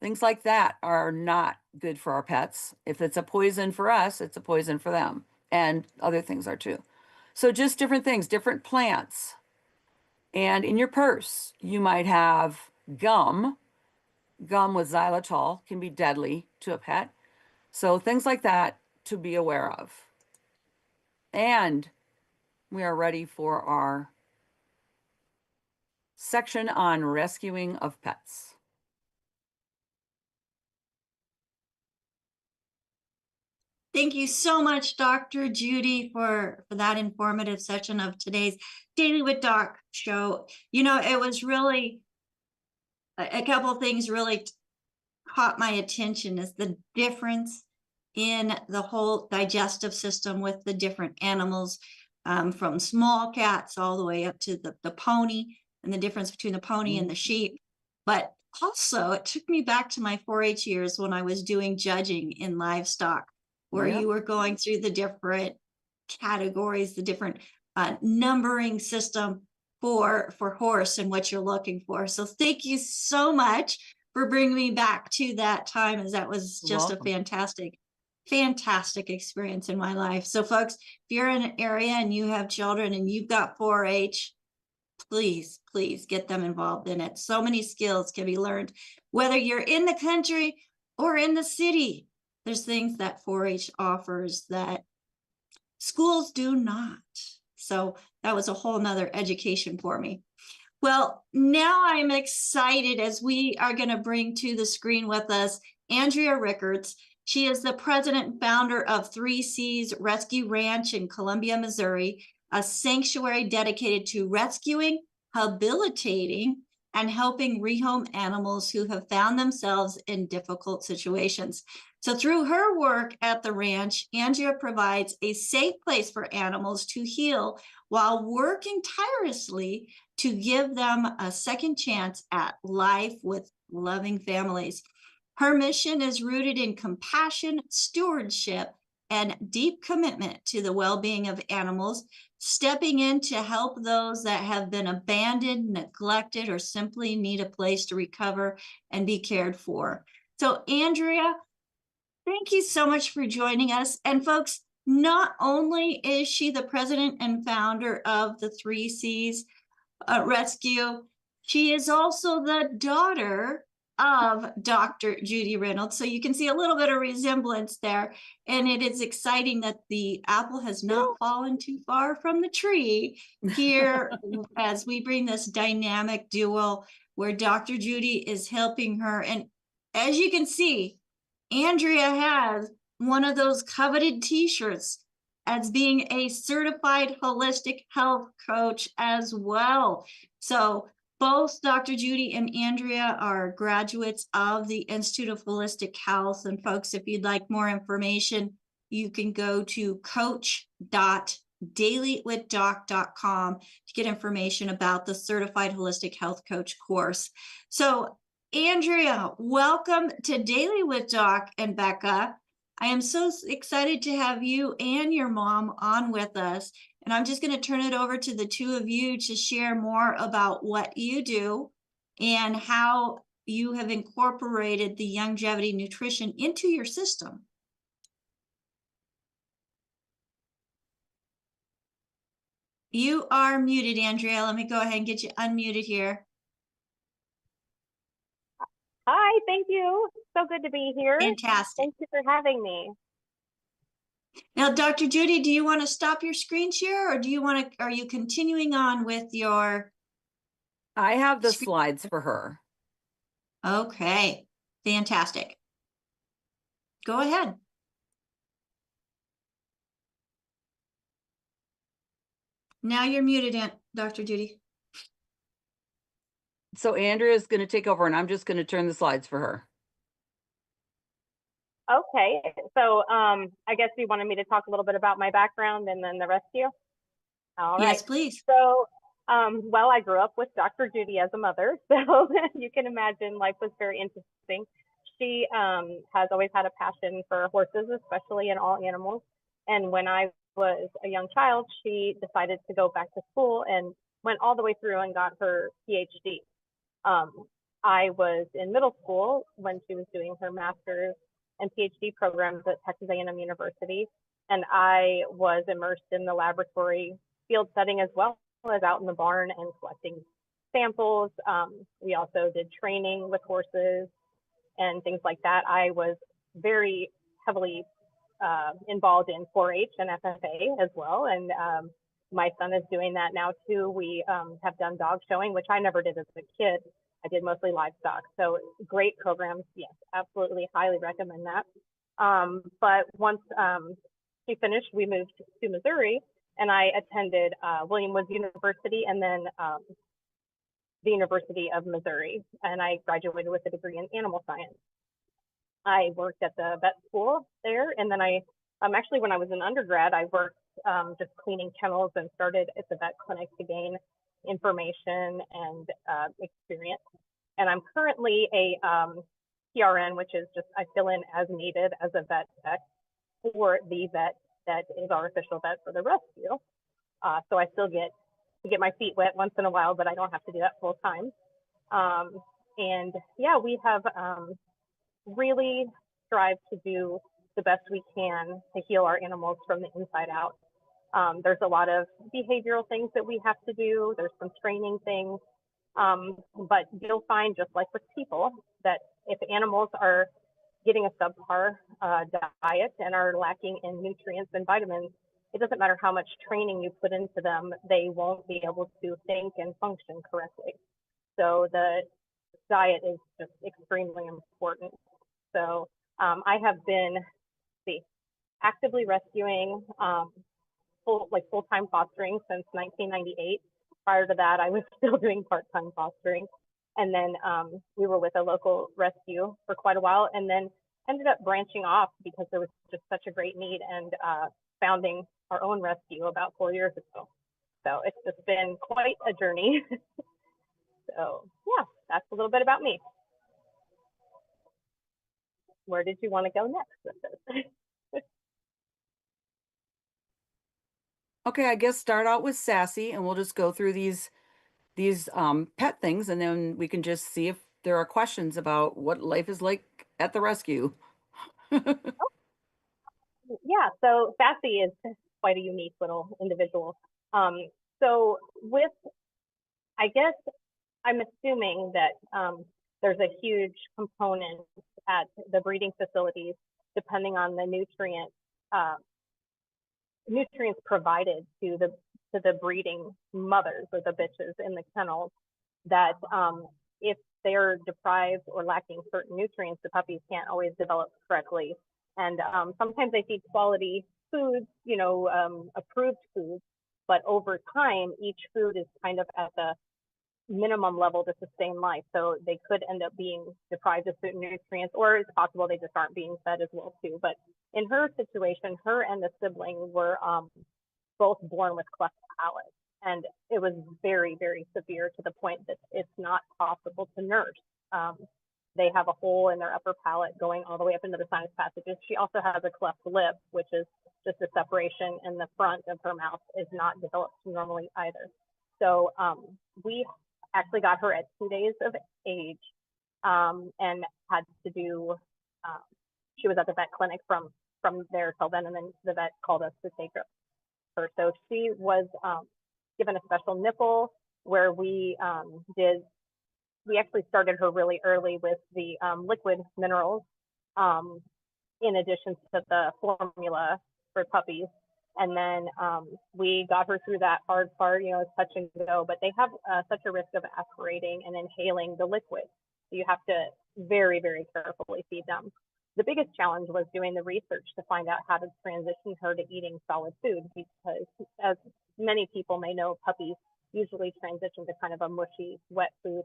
things like that are not good for our pets. If it's a poison for us, it's a poison for them. And other things are too. So just different things, different plants. And in your purse, you might have gum. Gum with xylitol can be deadly to a pet. So things like that to be aware of. And we are ready for our section on rescuing of pets. Thank you so much, Dr. Judy, for that informative session of today's Daily with Doc show. You know, it was really, a couple of things really caught my attention is the difference in the whole digestive system with the different animals, from small cats all the way up to the pony, and the difference between the pony and the sheep. But also, it took me back to my 4-H years when I was doing judging in livestock, where you were going through the different categories, the different numbering system for horse and what you're looking for. So thank you so much for bringing me back to that time, as that was You're just welcome. a fantastic experience in my life. So folks, if you're in an area and you have children and you've got 4-H, please get them involved in it. So many skills can be learned, whether you're in the country or in the city. There's things that 4-H offers that schools do not. So that was a whole nother education for me. Well, now I'm excited as we are going to bring to the screen with us Andrea Rickards. She is the president and founder of 3C's Rescue Ranch in Columbia, Missouri, a sanctuary dedicated to rescuing, habilitating, and helping rehome animals who have found themselves in difficult situations. So through her work at the ranch, Andrea provides a safe place for animals to heal while working tirelessly to give them a second chance at life with loving families. Her mission is rooted in compassion, stewardship, and deep commitment to the well-being of animals, stepping in to help those that have been abandoned, neglected, or simply need a place to recover and be cared for. So, Andrea, thank you so much for joining us. And folks, not only is she the president and founder of the 3C's Rescue, she is also the daughter of Dr. Judy Reynolds. So you can see a little bit of resemblance there. And it is exciting that the apple has not fallen too far from the tree here as we bring this dynamic duo where Dr. Judy is helping her. And as you can see, Andrea has one of those coveted t-shirts as being a certified holistic health coach as well. So both Dr. Judy and Andrea are graduates of the Institute of Holistic Health. And folks, if you'd like more information, you can go to coach.dailywithdoc.com to get information about the Certified Holistic Health Coach course. So Andrea, welcome to Daily with Doc and Becca. I am so excited to have you and your mom on with us. And I'm just going to turn it over to the two of you to share more about what you do and how you have incorporated the longevity nutrition into your system. You are muted, Andrea. Let me go ahead and get you unmuted here. Hi, thank you. So good to be here. Fantastic. Thank you for having me. Now, Dr. Judy, do you want to stop your screen share or do you want to, are you continuing on with your? I have the slides for her. Okay, fantastic. Go ahead. Now you're muted, Dr. Judy. So Andrea is going to take over and I'm just going to turn the slides for her. Okay, so I guess you wanted me to talk a little bit about my background and then the rescue? All right. Yes, please. So, well, I grew up with Dr. Judy as a mother, so you can imagine life was very interesting. She has always had a passion for horses, especially in all animals. And when I was a young child, she decided to go back to school and went all the way through and got her PhD. I was in middle school when she was doing her master's and PhD programs at Texas A&M University. And I was immersed in the laboratory field setting as well as out in the barn and collecting samples. We also did training with horses and things like that. I was very heavily involved in 4-H and FFA as well. And my son is doing that now too. We have done dog showing, which I never did as a kid. I did mostly livestock. So great programs. Yes, absolutely. Highly recommend that. But once she finished, we moved to Missouri and I attended William Woods University and then the University of Missouri. And I graduated with a degree in animal science. I worked at the vet school there. And then I actually, when I was an undergrad, I worked just cleaning kennels and started at the vet clinic to gain information and experience. And I'm currently a PRN, which is just I fill in as needed as a vet tech for the vet that is our official vet for the rescue. So I still get my feet wet once in a while, but I don't have to do that full time. And yeah, we have really strived to do the best we can to heal our animals from the inside out. There's a lot of behavioral things that we have to do. There's some training things, but you'll find, just like with people, that if animals are getting a subpar diet and are lacking in nutrients and vitamins, it doesn't matter how much training you put into them, they won't be able to think and function correctly. So the diet is just extremely important. So I have been actively rescuing full-time fostering since 1998. Prior to that, I was still doing part-time fostering. And then we were with a local rescue for quite a while, and then ended up branching off because there was just such a great need, and founding our own rescue about 4 years ago. So it's just been quite a journey. So yeah, that's a little bit about me. Where did you want to go next with this? Okay, I guess start out with Sassy, and we'll just go through these pet things, and then we can just see if there are questions about what life is like at the rescue. Yeah, so Sassy is quite a unique little individual. So with, I guess I'm assuming that there's a huge component at the breeding facilities, depending on the nutrients provided to the breeding mothers or the bitches in the kennels, that if they're deprived or lacking certain nutrients, the puppies can't always develop correctly. And sometimes they feed quality foods, approved foods, but over time, each food is kind of at the minimum level to sustain life. So they could end up being deprived of certain nutrients, or it's possible they just aren't being fed as well too. But in her situation, her and the sibling were both born with cleft palates. And it was very, very severe, to the point that it's not possible to nurse. They have a hole in their upper palate going all the way up into the sinus passages. She also has a cleft lip, which is just a separation in the front of her mouth, is not developed normally either. So we actually got her at 2 days of age, and had to do, she was at the vet clinic from there till then, and then the vet called us to take her. So she was given a special nipple, where we actually started her really early with the liquid minerals, in addition to the formula for puppies. And then we got her through that hard part, touch and go, but they have such a risk of aspirating and inhaling the liquid. So you have to very, very carefully feed them. The biggest challenge was doing the research to find out how to transition her to eating solid food, because as many people may know, puppies usually transition to kind of a mushy wet food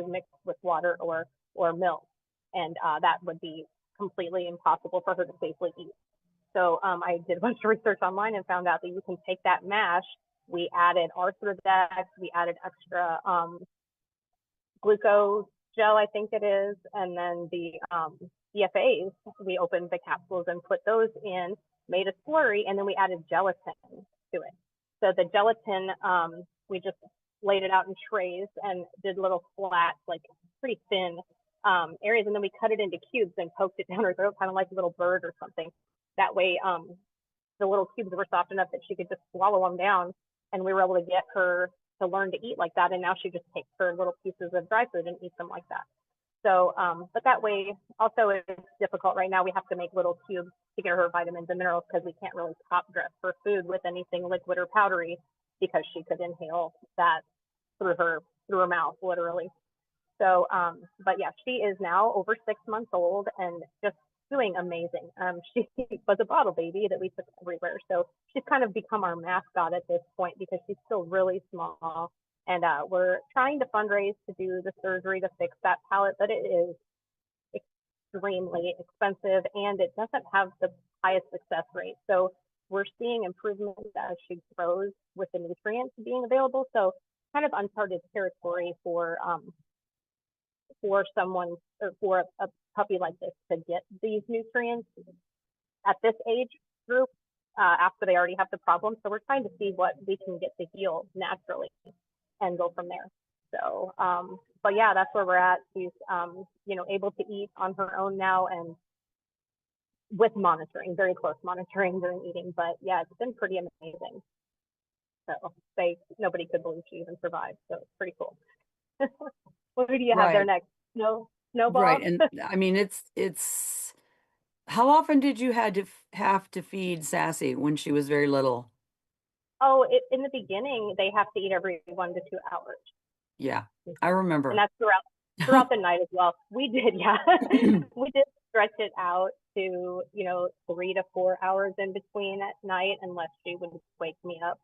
mixed with water or milk. And that would be completely impossible for her to safely eat. So I did a bunch of research online and found out that you can take that mash. We added Arthrodex, we added extra glucose gel, I think it is, and then the EFAs, we opened the capsules and put those in, made a slurry, and then we added gelatin to it. So the gelatin, we just laid it out in trays and did little flat, like pretty thin areas, and then we cut it into cubes and poked it down her throat, kind of like a little bird or something. That way, the little cubes were soft enough that she could just swallow them down, and we were able to get her to learn to eat like that. And now she just takes her little pieces of dry food and eats them like that. So, but that way, also it's difficult right now. We have to make little cubes to get her vitamins and minerals, because we can't really top dress her food with anything liquid or powdery, because she could inhale that through her mouth, literally. So, but yeah, she is now over 6 months old and just doing amazing. She was a bottle baby that we took everywhere. So she's kind of become our mascot at this point, because she's still really small. And we're trying to fundraise to do the surgery to fix that palate, but it is extremely expensive and it doesn't have the highest success rate. So we're seeing improvements as she grows with the nutrients being available. So kind of uncharted territory for someone, or for a puppy like this, to get these nutrients at this age group after they already have the problem. So we're trying to see what we can get to heal naturally and go from there. So, but yeah, that's where we're at. She's, you know, able to eat on her own now, and with monitoring, very close monitoring during eating. But yeah, it's been pretty amazing. So nobody could believe she even survived. So it's pretty cool. What do you have there next? Snowball? Right. And I mean, it's, how often did you have to feed Sassy when she was very little? Oh, in the beginning, they have to eat every 1 to 2 hours. Yeah, I remember. And that's throughout the night as well. We did, yeah. We did stretch it out to, you know, 3 to 4 hours in between at night, unless she would wake me up.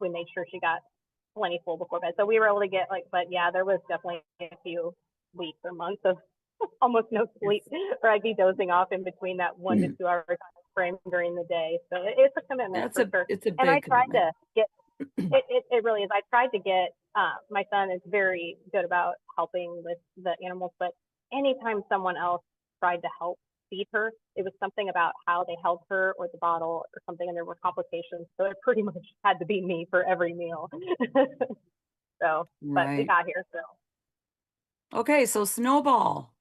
We made sure she got plenty full before bed. So we were able to get but yeah, there was definitely a few weeks or months of almost no sleep, or I'd be dozing off in between that 1 to 2 hour time frame during the day. So it's a commitment for sure. It's a big and I tried commitment. to get it really is. I tried to get my son is very good about helping with the animals, but anytime someone else tried to help feed her, it was something about how they held her or the bottle or something, and there were complications. So it pretty much had to be me for every meal. So, but we got here. So okay, so Snowball.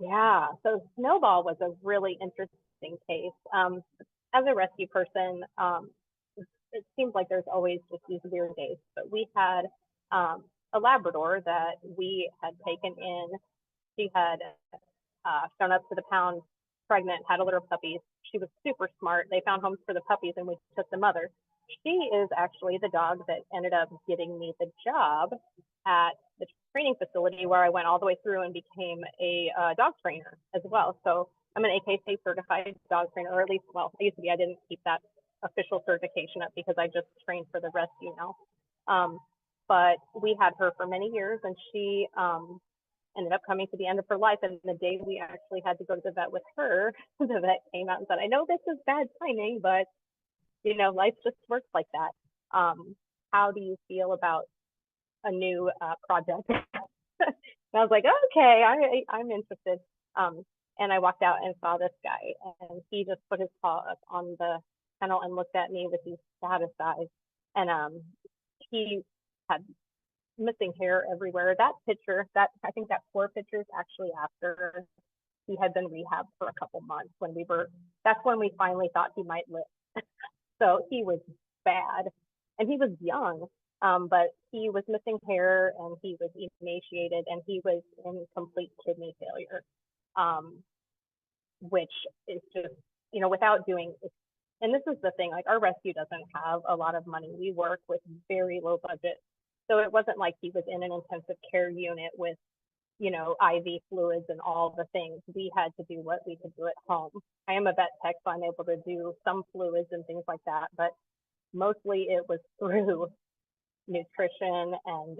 Yeah, so Snowball was a really interesting case. As a rescue person, it seems like there's always just these weird days, but we had a Labrador that we had taken in. She had shown up to the pound pregnant, had a litter of puppies. She was super smart. They found homes for the puppies, and we took the mother. She is actually the dog that ended up getting me the job at the training facility, where I went all the way through and became a dog trainer as well. So I'm an AKC certified dog trainer, or at least, well, I used to be. I didn't keep that official certification up because I just trained for the rescue now. But we had her for many years, and she ended up coming to the end of her life. And the day we actually had to go to the vet with her, the vet came out and said, "I know this is bad timing, but you know, life just works like that. How do you feel about a new project?" And I was like, okay, I'm interested. And I walked out and saw this guy, and he just put his paw up on the kennel and looked at me with these saddest eyes. And he had missing hair everywhere. That picture, I think that 4 pictures actually after he had been rehabbed for a couple months, that's when we finally thought he might live. So he was bad, and he was young, but he was missing hair, and he was emaciated, and he was in complete kidney failure, which is just, you know, without doing, and this is the thing, like our rescue doesn't have a lot of money. We work with very low budget. So it wasn't like he was in an intensive care unit with, you know, IV fluids and all the things. We had to do what we could do at home. I am a vet tech, so I'm able to do some fluids and things like that, but mostly it was through nutrition, and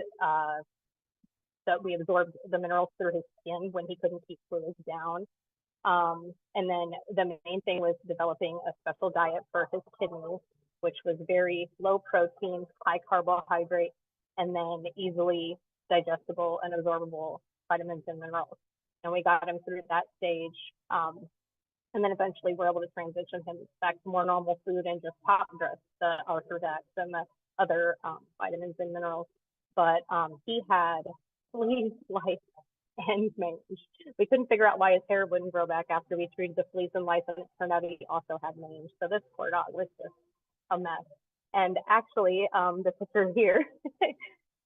that we absorbed the minerals through his skin when he couldn't keep fluids down. And then the main thing was developing a special diet for his kidneys, which was very low protein, high carbohydrate, and then easily digestible and absorbable vitamins and minerals. And we got him through that stage. And then eventually we're able to transition him back to more normal food and just top dress the Arthrodex and the other vitamins and minerals. But he had fleas, lice, and mange. We couldn't figure out why his hair wouldn't grow back after we treated the fleas and lice, and it turned out he also had mange. So this poor dog was just a mess. And actually, the picture here,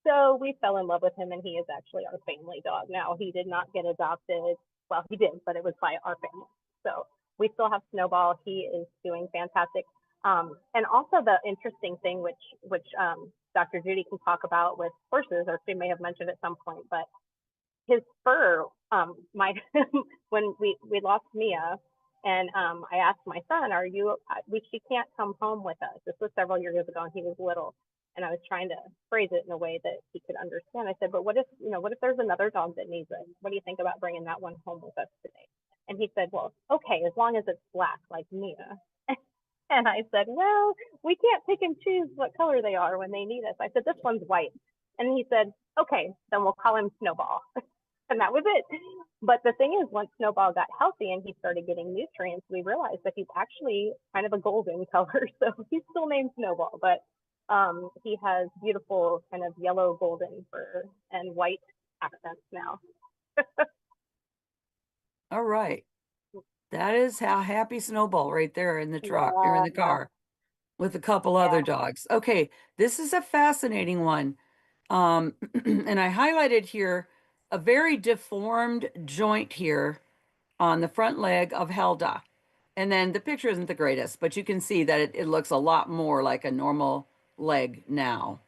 so we fell in love with him, and he is actually our family dog now. He did not get adopted. Well, he did, but it was by our family. So we still have Snowball. He is doing fantastic. And also the interesting thing, which Dr. Judy can talk about with horses, or she may have mentioned at some point, but his fur, when we lost Mia, and I asked my son, she can't come home with us. This was several years ago, and he was little. And I was trying to phrase it in a way that he could understand. I said, but what if there's another dog that needs it? What do you think about bringing that one home with us today? And he said, well, okay, as long as it's black like Mia. And I said, well, we can't pick and choose what color they are when they need us. I said, this one's white. And he said, okay, then we'll call him Snowball. And that was it. But the thing is, once Snowball got healthy and he started getting nutrients, we realized that he's actually kind of a golden color. So he's still named Snowball, but He has beautiful kind of yellow golden fur and white accents now. All right. That is how happy Snowball right there in the truck or in the car with a couple other dogs. Okay, this is a fascinating one. And I highlighted here a very deformed joint here on the front leg of Helda. And then the picture isn't the greatest, but you can see that it looks a lot more like a normal leg now.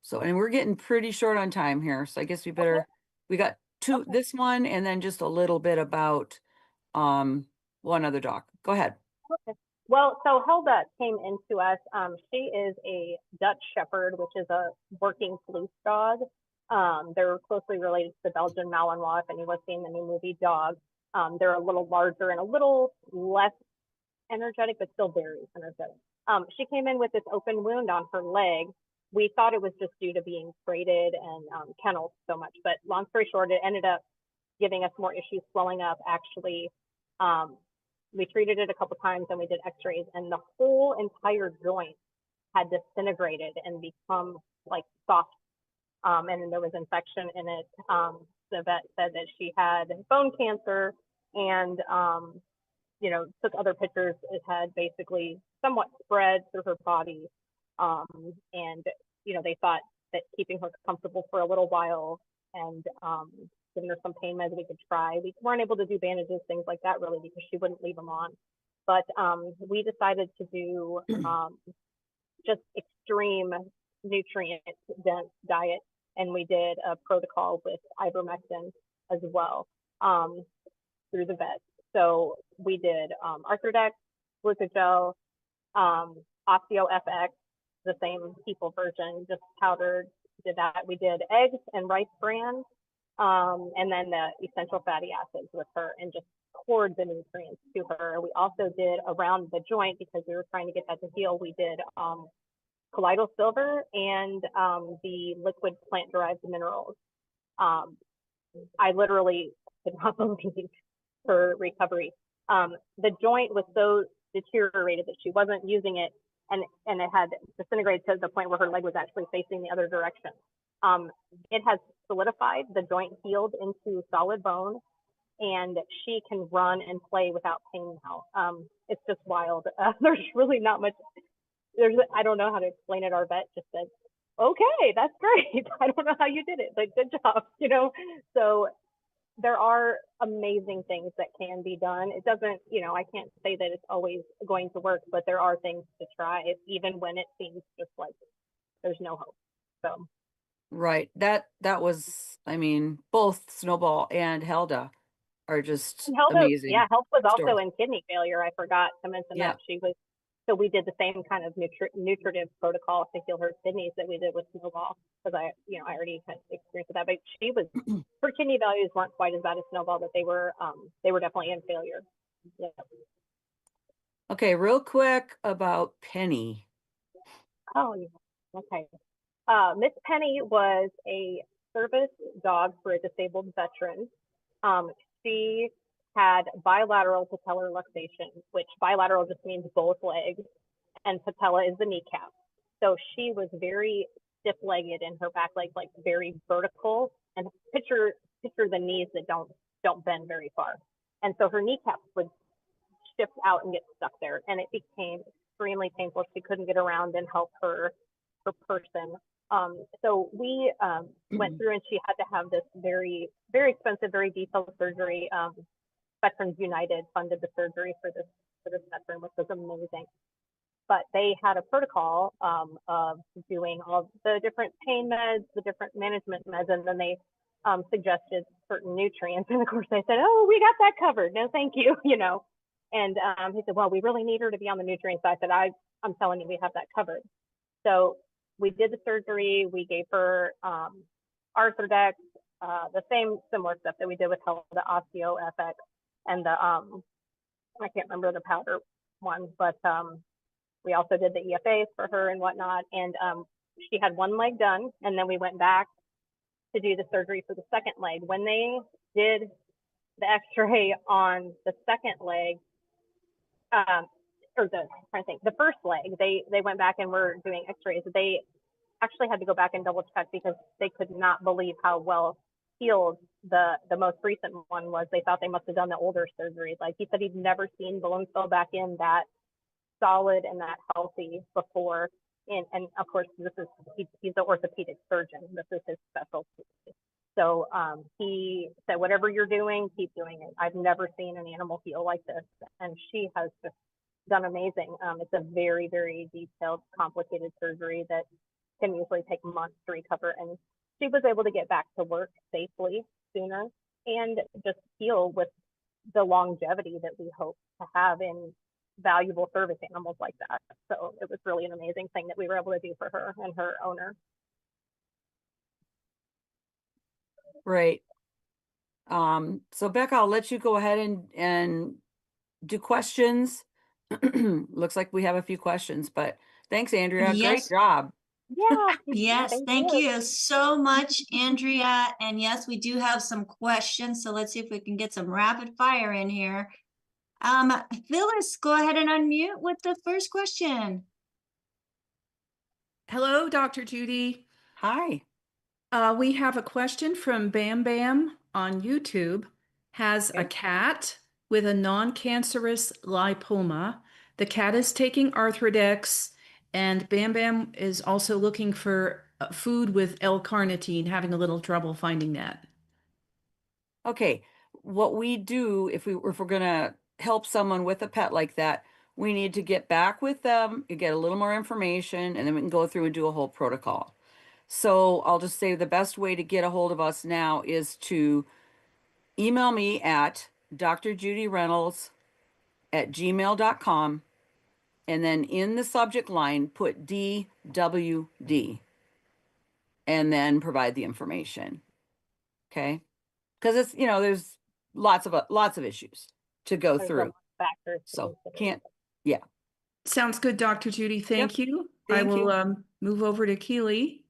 So, and we're getting pretty short on time here. So I guess we got two, this one, and then just a little bit about one other dog. Go ahead. Okay. Well, so Helda came into us. She is a Dutch Shepherd, which is a working police dog. They're closely related to the Belgian Malinois. If anyone's seen the new movie Dog, they're a little larger and a little less energetic, but still very energetic. She came in with this open wound on her leg. We thought it was just due to being braided and kenneled so much, but long story short, it ended up giving us more issues, swelling up. Actually, we treated it a couple times and we did x-rays, and the whole entire joint had disintegrated and become like soft. And then there was infection in it. The vet said that she had bone cancer, and you know, took other pictures. It had basically somewhat spread through her body. And, you know, they thought that keeping her comfortable for a little while and giving her some pain meds we could try. We weren't able to do bandages, things like that really, because she wouldn't leave them on. But we decided to do just extreme nutrient dense diet. And we did a protocol with ivermectin as well through the vet. So we did Arthrodex, glucogel, Osteo-fx, the same people version, just powdered, did that. We did eggs and rice bran, and then the essential fatty acids with her, and just poured the nutrients to her. We also did around the joint, because we were trying to get that to heal, we did colloidal silver and the liquid plant-derived minerals. I literally could not believe her recovery. The joint was so deteriorated that she wasn't using it, and it had disintegrated to the point where her leg was actually facing the other direction. It has solidified, the joint healed into solid bone, and she can run and play without pain now. It's just wild. There's really not much, I don't know how to explain it. Our vet just said, okay, that's great. I don't know how you did it, but good job, you know? So there are amazing things that can be done. It doesn't, you know, I can't say that it's always going to work, but there are things to try, even when it seems just like there's no hope. So. Right. That was, I mean, both Snowball and Helda are just amazing. Yeah, Helda was also in kidney failure. I forgot to mention that she was. So we did the same kind of nutritive protocol to heal her kidneys that we did with Snowball, because I already had experience with that. But she was, her kidney values weren't quite as bad as Snowball, but they were definitely in failure. Yeah. Okay, real quick about Penny. Oh, yeah. Okay. Miss Penny was a service dog for a disabled veteran. She had bilateral patellar luxation, which bilateral just means both legs, and patella is the kneecap. So she was very stiff-legged in her back leg, like very vertical, and picture the knees that don't bend very far. And so her kneecaps would shift out and get stuck there, and it became extremely painful. She couldn't get around and help her person. So we went through, and she had to have this very, very expensive, very detailed surgery. Veterans United funded the surgery for this veteran, which was amazing. But they had a protocol of doing all the different pain meds, the different management meds, and then they suggested certain nutrients. And of course, I said, "Oh, we got that covered. No, thank you." You know. And he said, "Well, we really need her to be on the nutrients." So I said, "I'm telling you, we have that covered." So we did the surgery. We gave her Arthrodex, the same similar stuff that we did with the Osteo-fx. And the I can't remember the powder one, but we also did the EFAs for her and whatnot. And she had one leg done, and then we went back to do the surgery for the second leg. When they did the X-ray on the second leg, or I'm trying to think, the first leg, they went back and were doing x-rays. They actually had to go back and double check because they could not believe how well healed the most recent one was. They thought they must have done the older surgery. Like he said, he'd never seen bones go back in that solid and that healthy before. And of course, he's an orthopedic surgeon. This is his specialty. So he said, whatever you're doing, keep doing it. I've never seen an animal heal like this. And she has just done amazing. It's a very, very detailed, complicated surgery that can usually take months to recover. And she was able to get back to work safely sooner and just heal with the longevity that we hope to have in valuable service animals like that. So it was really an amazing thing that we were able to do for her and her owner. Right. So Becca, I'll let you go ahead and do questions. Looks like we have a few questions, but thanks, Andrea. Yes. Great job. Yeah. Yes, thank you so much, Andrea. And yes, we do have some questions. So let's see if we can get some rapid fire in here. Phyllis, go ahead and unmute with the first question. Hello, Dr. Judy. Hi. We have a question from Bam Bam on YouTube. Has a cat with a non-cancerous lipoma. The cat is taking Arthrodex, and Bam Bam is also looking for food with L-carnitine, having a little trouble finding that. Okay. What we do if we're gonna help someone with a pet like that, we need to get back with them, you get a little more information, and then we can go through and do a whole protocol. So I'll just say the best way to get a hold of us now is to email me at drjudyreynolds@gmail.com, and then in the subject line put DWD and then provide the information. Okay? Because it's, there's lots of issues to go There's through. factors. So Yeah. Sounds good, Dr. Judy. Thank you. I will move over to Keely.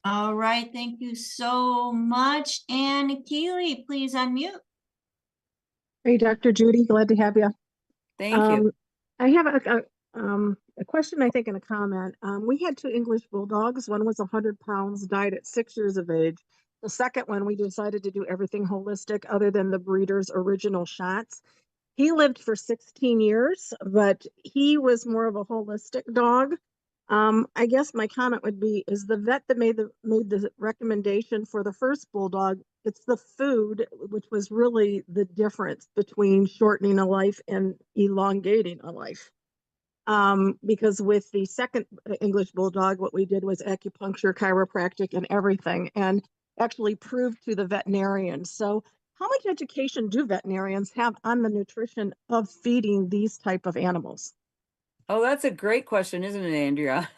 All right, thank you so much. And Keely, please unmute. Hey, Dr. Judy, glad to have you. Thank you. I have a question, I think, and a comment. We had 2 English bulldogs. One was 100 pounds, died at 6 years of age. The second one, we decided to do everything holistic other than the breeder's original shots. He lived for 16 years, but he was more of a holistic dog. I guess my comment would be, is the vet that made the recommendation for the first bulldog, it's the food, which was really the difference between shortening a life and elongating a life. Because with the second English bulldog, what we did was acupuncture, chiropractic, and everything, and actually proved to the veterinarian. So how much education do veterinarians have on the nutrition of feeding these type of animals? Oh, that's a great question, isn't it, Andrea?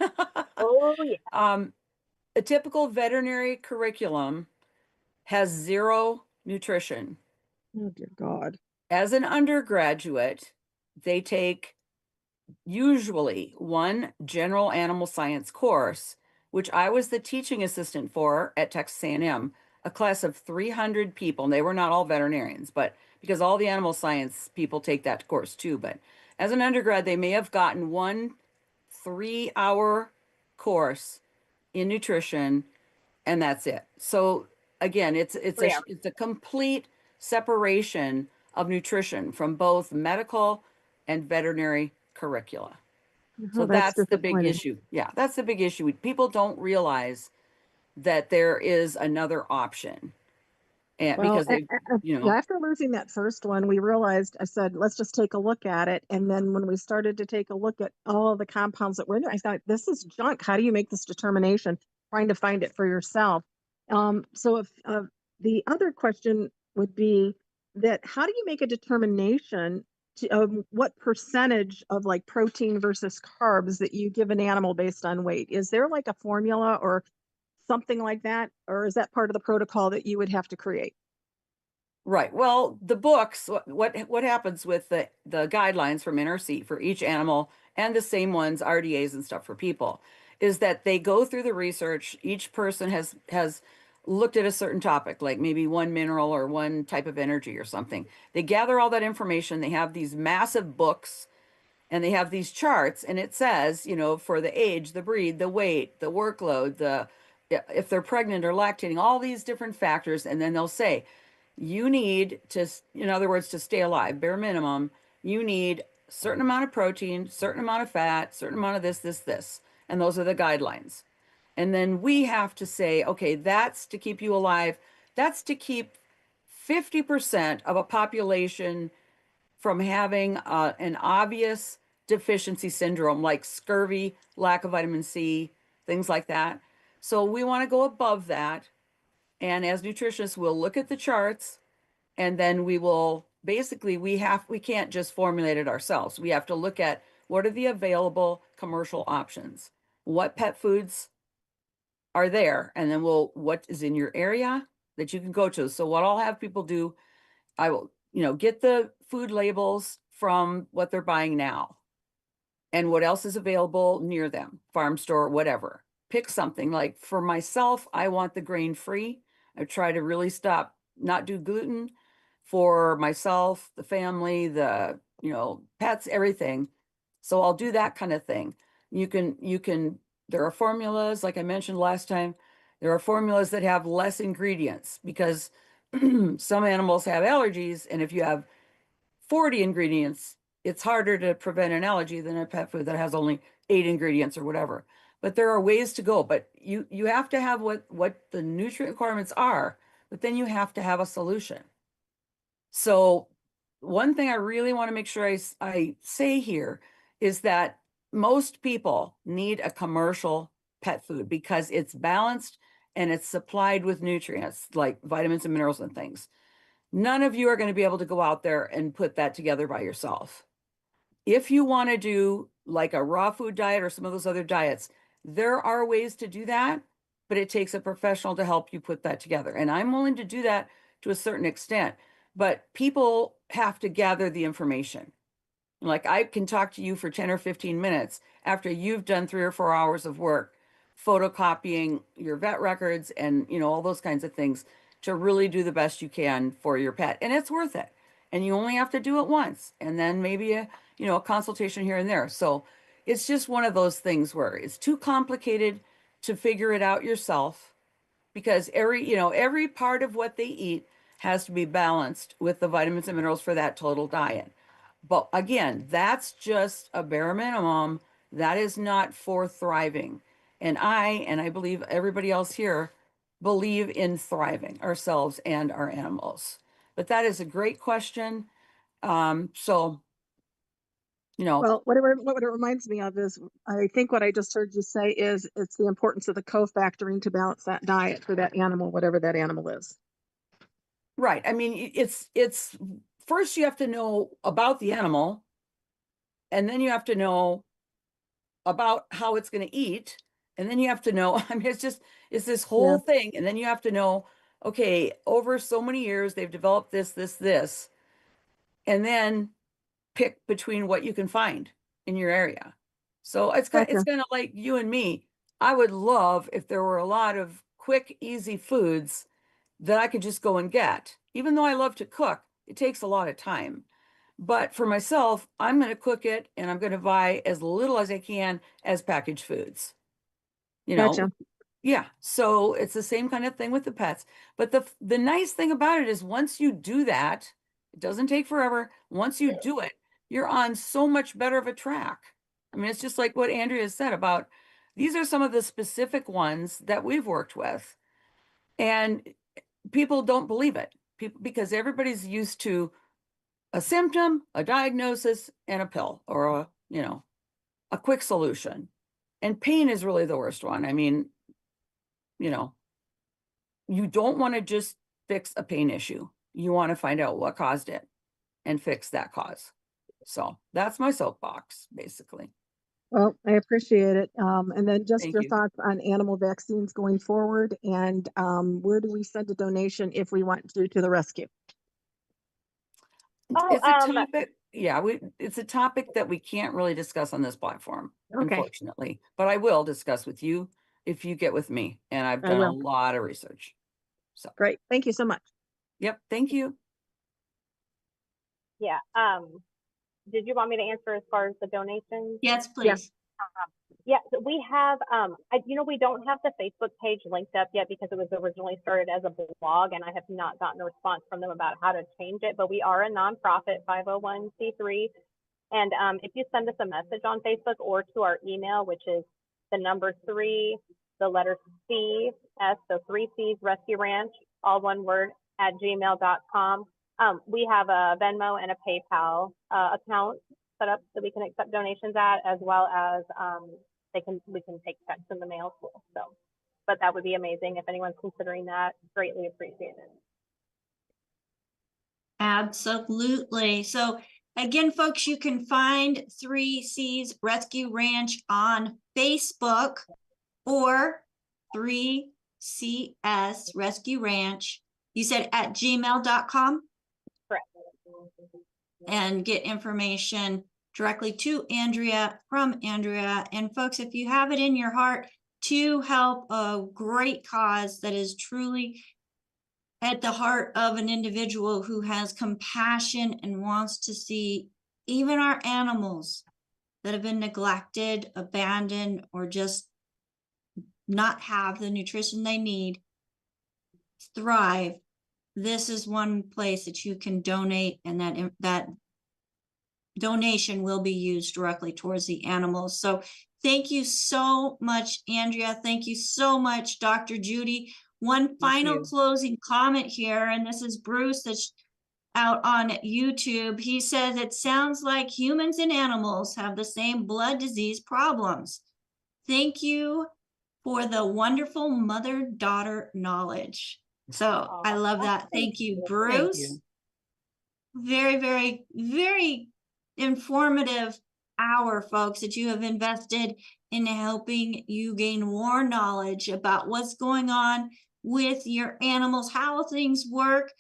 Oh, yeah. A typical veterinary curriculum has 0 nutrition. Oh, dear God. As an undergraduate, they take usually 1 general animal science course, which I was the teaching assistant for at Texas A&M, a class of 300 people. And they were not all veterinarians, but because all the animal science people take that course too. But as an undergrad, they may have gotten 1 3-hour course in nutrition, and that's it. So again, it's a complete separation of nutrition from both medical and veterinary curricula. So that's the big issue. Yeah, that's the big issue. People don't realize that there is another option. And Well, because after losing that first one, we realized, I said, let's just take a look at it. And then when we started to take a look at all of the compounds that were in there, I thought, this is junk. How do you make this determination? Trying to find it for yourself. So if the other question would be that, how do you make a determination to what percentage of like protein versus carbs that you give an animal based on weight? Is there like a formula or something like that? Or is that part of the protocol that you would have to create? Right. Well, the books, what happens with the guidelines from NRC for each animal and the same ones, RDAs and stuff for people, is that they go through the research. Each person has looked at a certain topic, like maybe 1 mineral or 1 type of energy or something. They gather all that information. They have these massive books And they have these charts, and it says, you know, for the age, the breed, the weight, the workload, if they're pregnant or lactating, all these different factors. And then they'll say, you need to, in other words, to stay alive, bare minimum, you need a certain amount of protein, certain amount of fat, certain amount of this. And those are the guidelines. And then we have to say, okay, that's to keep you alive. That's to keep 50% of a population from having an obvious deficiency syndrome like scurvy, lack of vitamin C, things like that. So we want to go above that. And as nutritionists, we'll look at the charts, and then we will basically, we can't just formulate it ourselves. We have to look at what are the available commercial options, what pet foods are there, and then what is in your area that you can go to. So what I'll have people do, I will, get the food labels from what they're buying now and what else is available near them, farm store, whatever. Pick something. Like for myself, I want the grain-free. I try to really not do gluten for myself, the family, the, pets, everything. So I'll do that kind of thing. There are formulas, like I mentioned last time, there are formulas that have less ingredients because some animals have allergies. And if you have 40 ingredients, it's harder to prevent an allergy than a pet food that has only 8 ingredients or whatever. But there are ways to go, but you have to have what the nutrient requirements are, but then you have to have a solution. So one thing I really want to make sure I say here is that most people need a commercial pet food because it's balanced and it's supplied with nutrients like vitamins and minerals and things. None of you are going to be able to go out there and put that together by yourself. If you want to do like a raw food diet or some of those other diets, there are ways to do that, but it takes a professional to help you put that together. And I'm willing to do that to a certain extent, but people have to gather the information. Like I can talk to you for 10 or 15 minutes after you've done 3 or 4 hours of work, photocopying your vet records and, all those kinds of things to really do the best you can for your pet. And it's worth it. And you only have to do it once and then maybe a consultation here and there. So it's just one of those things where it's too complicated to figure it out yourself because every part of what they eat has to be balanced with the vitamins and minerals for that total diet. But again, that's just a bare minimum. That is not for thriving. And I believe everybody else here believe in thriving ourselves and our animals. But that is a great question. Well, what it reminds me of is, I think what I just heard you say is it's the importance of the cofactoring to balance that diet for that animal, whatever that animal is. Right. I mean, it's first you have to know about the animal, and then you have to know about how it's going to eat, and then you have to know, I mean, it's this whole thing, and then you have to know, okay, over so many years they've developed this, and then pick between what you can find in your area. So it's kind of like you and me. I would love if there were a lot of quick, easy foods that I could just go and get. Even though I love to cook, it takes a lot of time. But for myself, I'm going to cook it and I'm going to buy as little as I can as packaged foods. Gotcha. Yeah. So it's the same kind of thing with the pets. But the nice thing about it is once you do that, it doesn't take forever. Once you do it, you're on so much better of a track. I mean, it's just like what Andrea said about these are some of the specific ones that we've worked with. And people don't believe it because everybody's used to a symptom, a diagnosis, and a pill or a quick solution. And pain is really the worst one. I mean, you don't want to just fix a pain issue. You want to find out what caused it and fix that cause. So that's my soapbox, basically. Well, I appreciate it. And then just Thank your you. thoughts on animal vaccines going forward, and where do we send a donation if we want to the rescue? It's a topic. Yeah, it's a topic that we can't really discuss on this platform, unfortunately. But I will discuss with you if you get with me. And I've done a lot of research. So great. Thank you so much. Yep. Thank you. Yeah. did you want me to answer as far as the donations? Yes, please. Yeah, so we have, we don't have the Facebook page linked up yet because it was originally started as a blog, and I have not gotten a response from them about how to change it. But we are a nonprofit 501c3, and if you send us a message on Facebook or to our email, which is the number 3, the letter C, S, so 3 C's Rescue Ranch, all one word, at gmail.com. We have a Venmo and a PayPal account set up so we can accept donations at, as well as we can take checks in the mail too. So, but that would be amazing if anyone's considering that. Greatly appreciated. Absolutely. So again, folks, you can find 3C's Rescue Ranch on Facebook or 3CS Rescue Ranch. You said at gmail.com? Correct. And get information directly to Andrea, from Andrea. And folks, if you have it in your heart to help a great cause that is truly at the heart of an individual who has compassion and wants to see even our animals that have been neglected, abandoned, or just not have the nutrition they need thrive, this is one place that you can donate, and that donation will be used directly towards the animals. So thank you so much, Andrea. Thank you so much, Dr. Judy. One final closing comment here, and this is Bruce that's out on YouTube. He says, it sounds like humans and animals have the same blood disease problems. Thank you for the wonderful mother-daughter knowledge. So I love that. Thank you, Bruce. Thank you. Very, very, very informative hour, folks, that you have invested in helping you gain more knowledge about what's going on with your animals, how things work.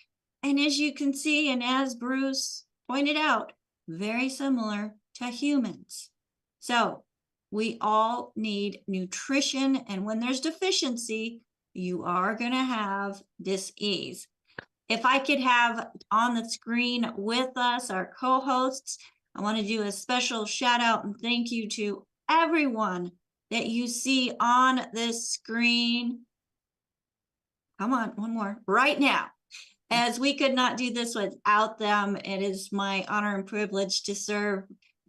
And as you can see, and as Bruce pointed out, very similar to humans. So we all need nutrition, and when there's deficiency, you are going to have dis-ease. If I could have on the screen with us our co-hosts, I want to do a special shout out and thank you to everyone that you see on this screen. Come on, one more right now. As we could not do this without them, it is my honor and privilege to serve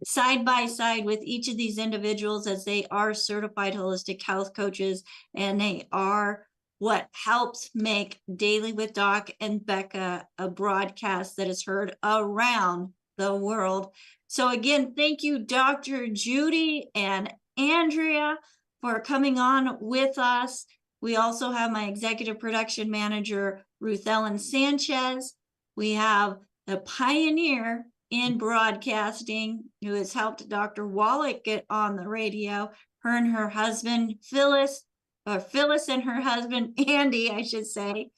side by side with each of these individuals, as they are certified holistic health coaches, and they are what helps make Daily with Doc and Becca a broadcast that is heard around the world. So again, thank you, Dr. Judy and Andrea, for coming on with us. We also have my executive production manager, Ruth Ellen Sanchez. We have the pioneer in broadcasting who has helped Dr. Wallach get on the radio, her and her husband, Phyllis and her husband, Andy, I should say,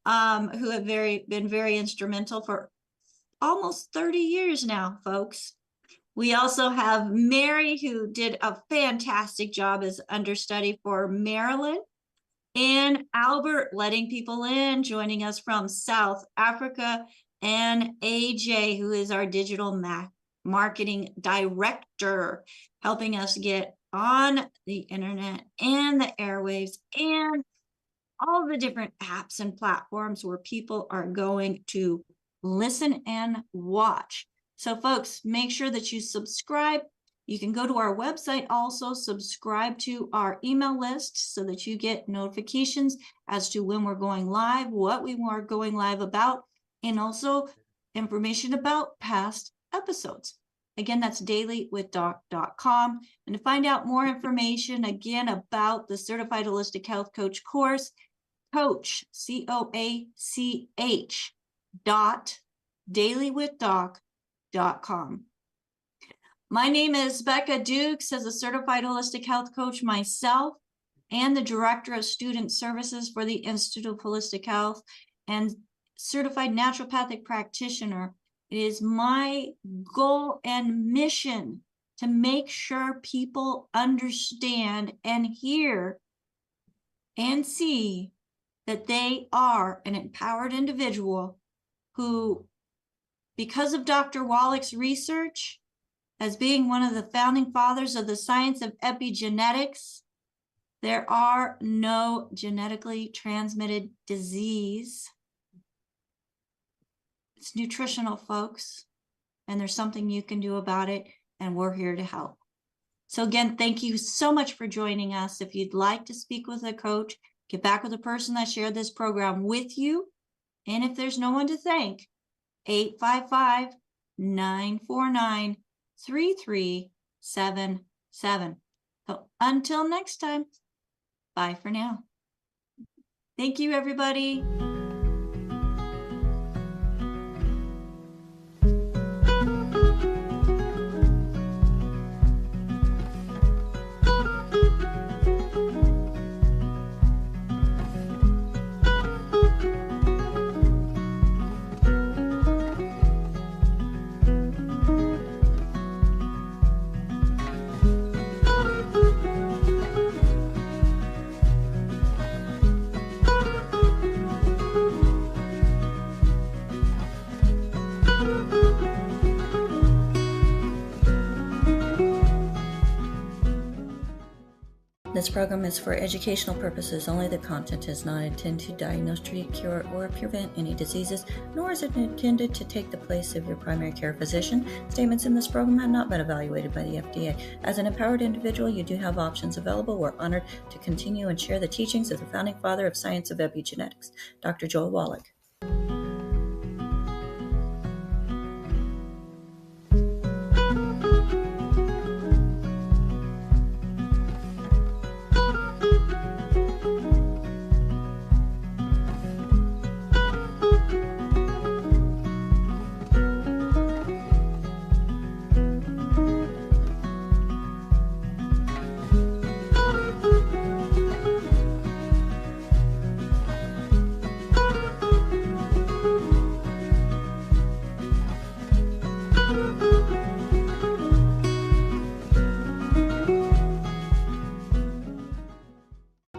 who have been very instrumental for almost 30 years now, folks. We also have Mary, who did a fantastic job as understudy for Marilyn, and Albert letting people in, joining us from South Africa, and AJ, who is our digital marketing director, helping us get on the internet and the airwaves and all the different apps and platforms where people are going to listen and watch. So folks, make sure that you subscribe. You can go to our website, also subscribe to our email list so that you get notifications as to when we're going live, what we are going live about, and also information about past episodes. Again, that's dailywithdoc.com. And to find out more information, again, about the Certified Holistic Health Coach course, coach, COACH, dailywithdoc.com. My name is Becca Dukes, as a certified holistic health coach myself, and the director of student services for the Institute of Holistic Health and certified naturopathic practitioner. It is my goal and mission to make sure people understand and hear and see that they are an empowered individual who, because of Dr. Wallach's research, as being one of the founding fathers of the science of epigenetics, there are no genetically transmitted disease. It's nutritional, folks, and there's something you can do about it, and we're here to help. So again, thank you so much for joining us. If you'd like to speak with a coach, get back with the person that shared this program with you. And if there's no one to thank, 855-949-3377. So until next time, bye for now. Thank you, everybody. This program is for educational purposes only. The content is not intended to diagnose, treat, cure, or prevent any diseases, nor is it intended to take the place of your primary care physician. Statements in this program have not been evaluated by the FDA. As an empowered individual, you do have options available. We're honored to continue and share the teachings of the founding father of science of epigenetics, Dr. Joel Wallach.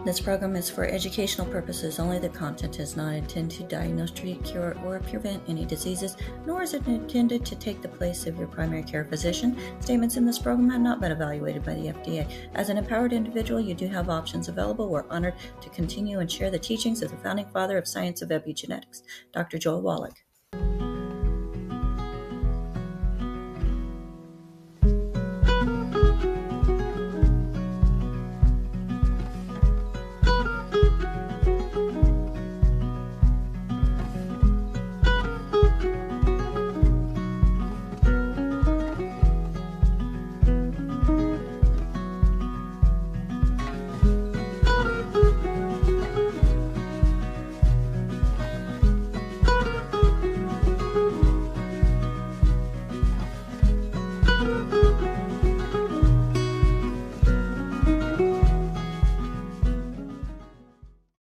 This program is for educational purposes only. The content is not intended to diagnose, treat, cure, or prevent any diseases, nor is it intended to take the place of your primary care physician. Statements in this program have not been evaluated by the FDA. As an empowered individual, you do have options available. We're honored to continue and share the teachings of the founding father of science of epigenetics, Dr. Joel Wallach.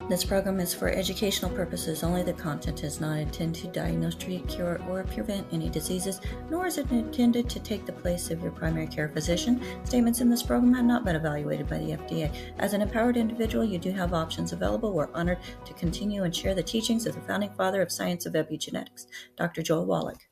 This program is for educational purposes only. The content is not intended to diagnose, treat, cure, or prevent any diseases, nor is it intended to take the place of your primary care physician. Statements in this program have not been evaluated by the FDA. As an empowered individual, you do have options available. We're honored to continue and share the teachings of the founding father of science of epigenetics, Dr. Joel Wallach.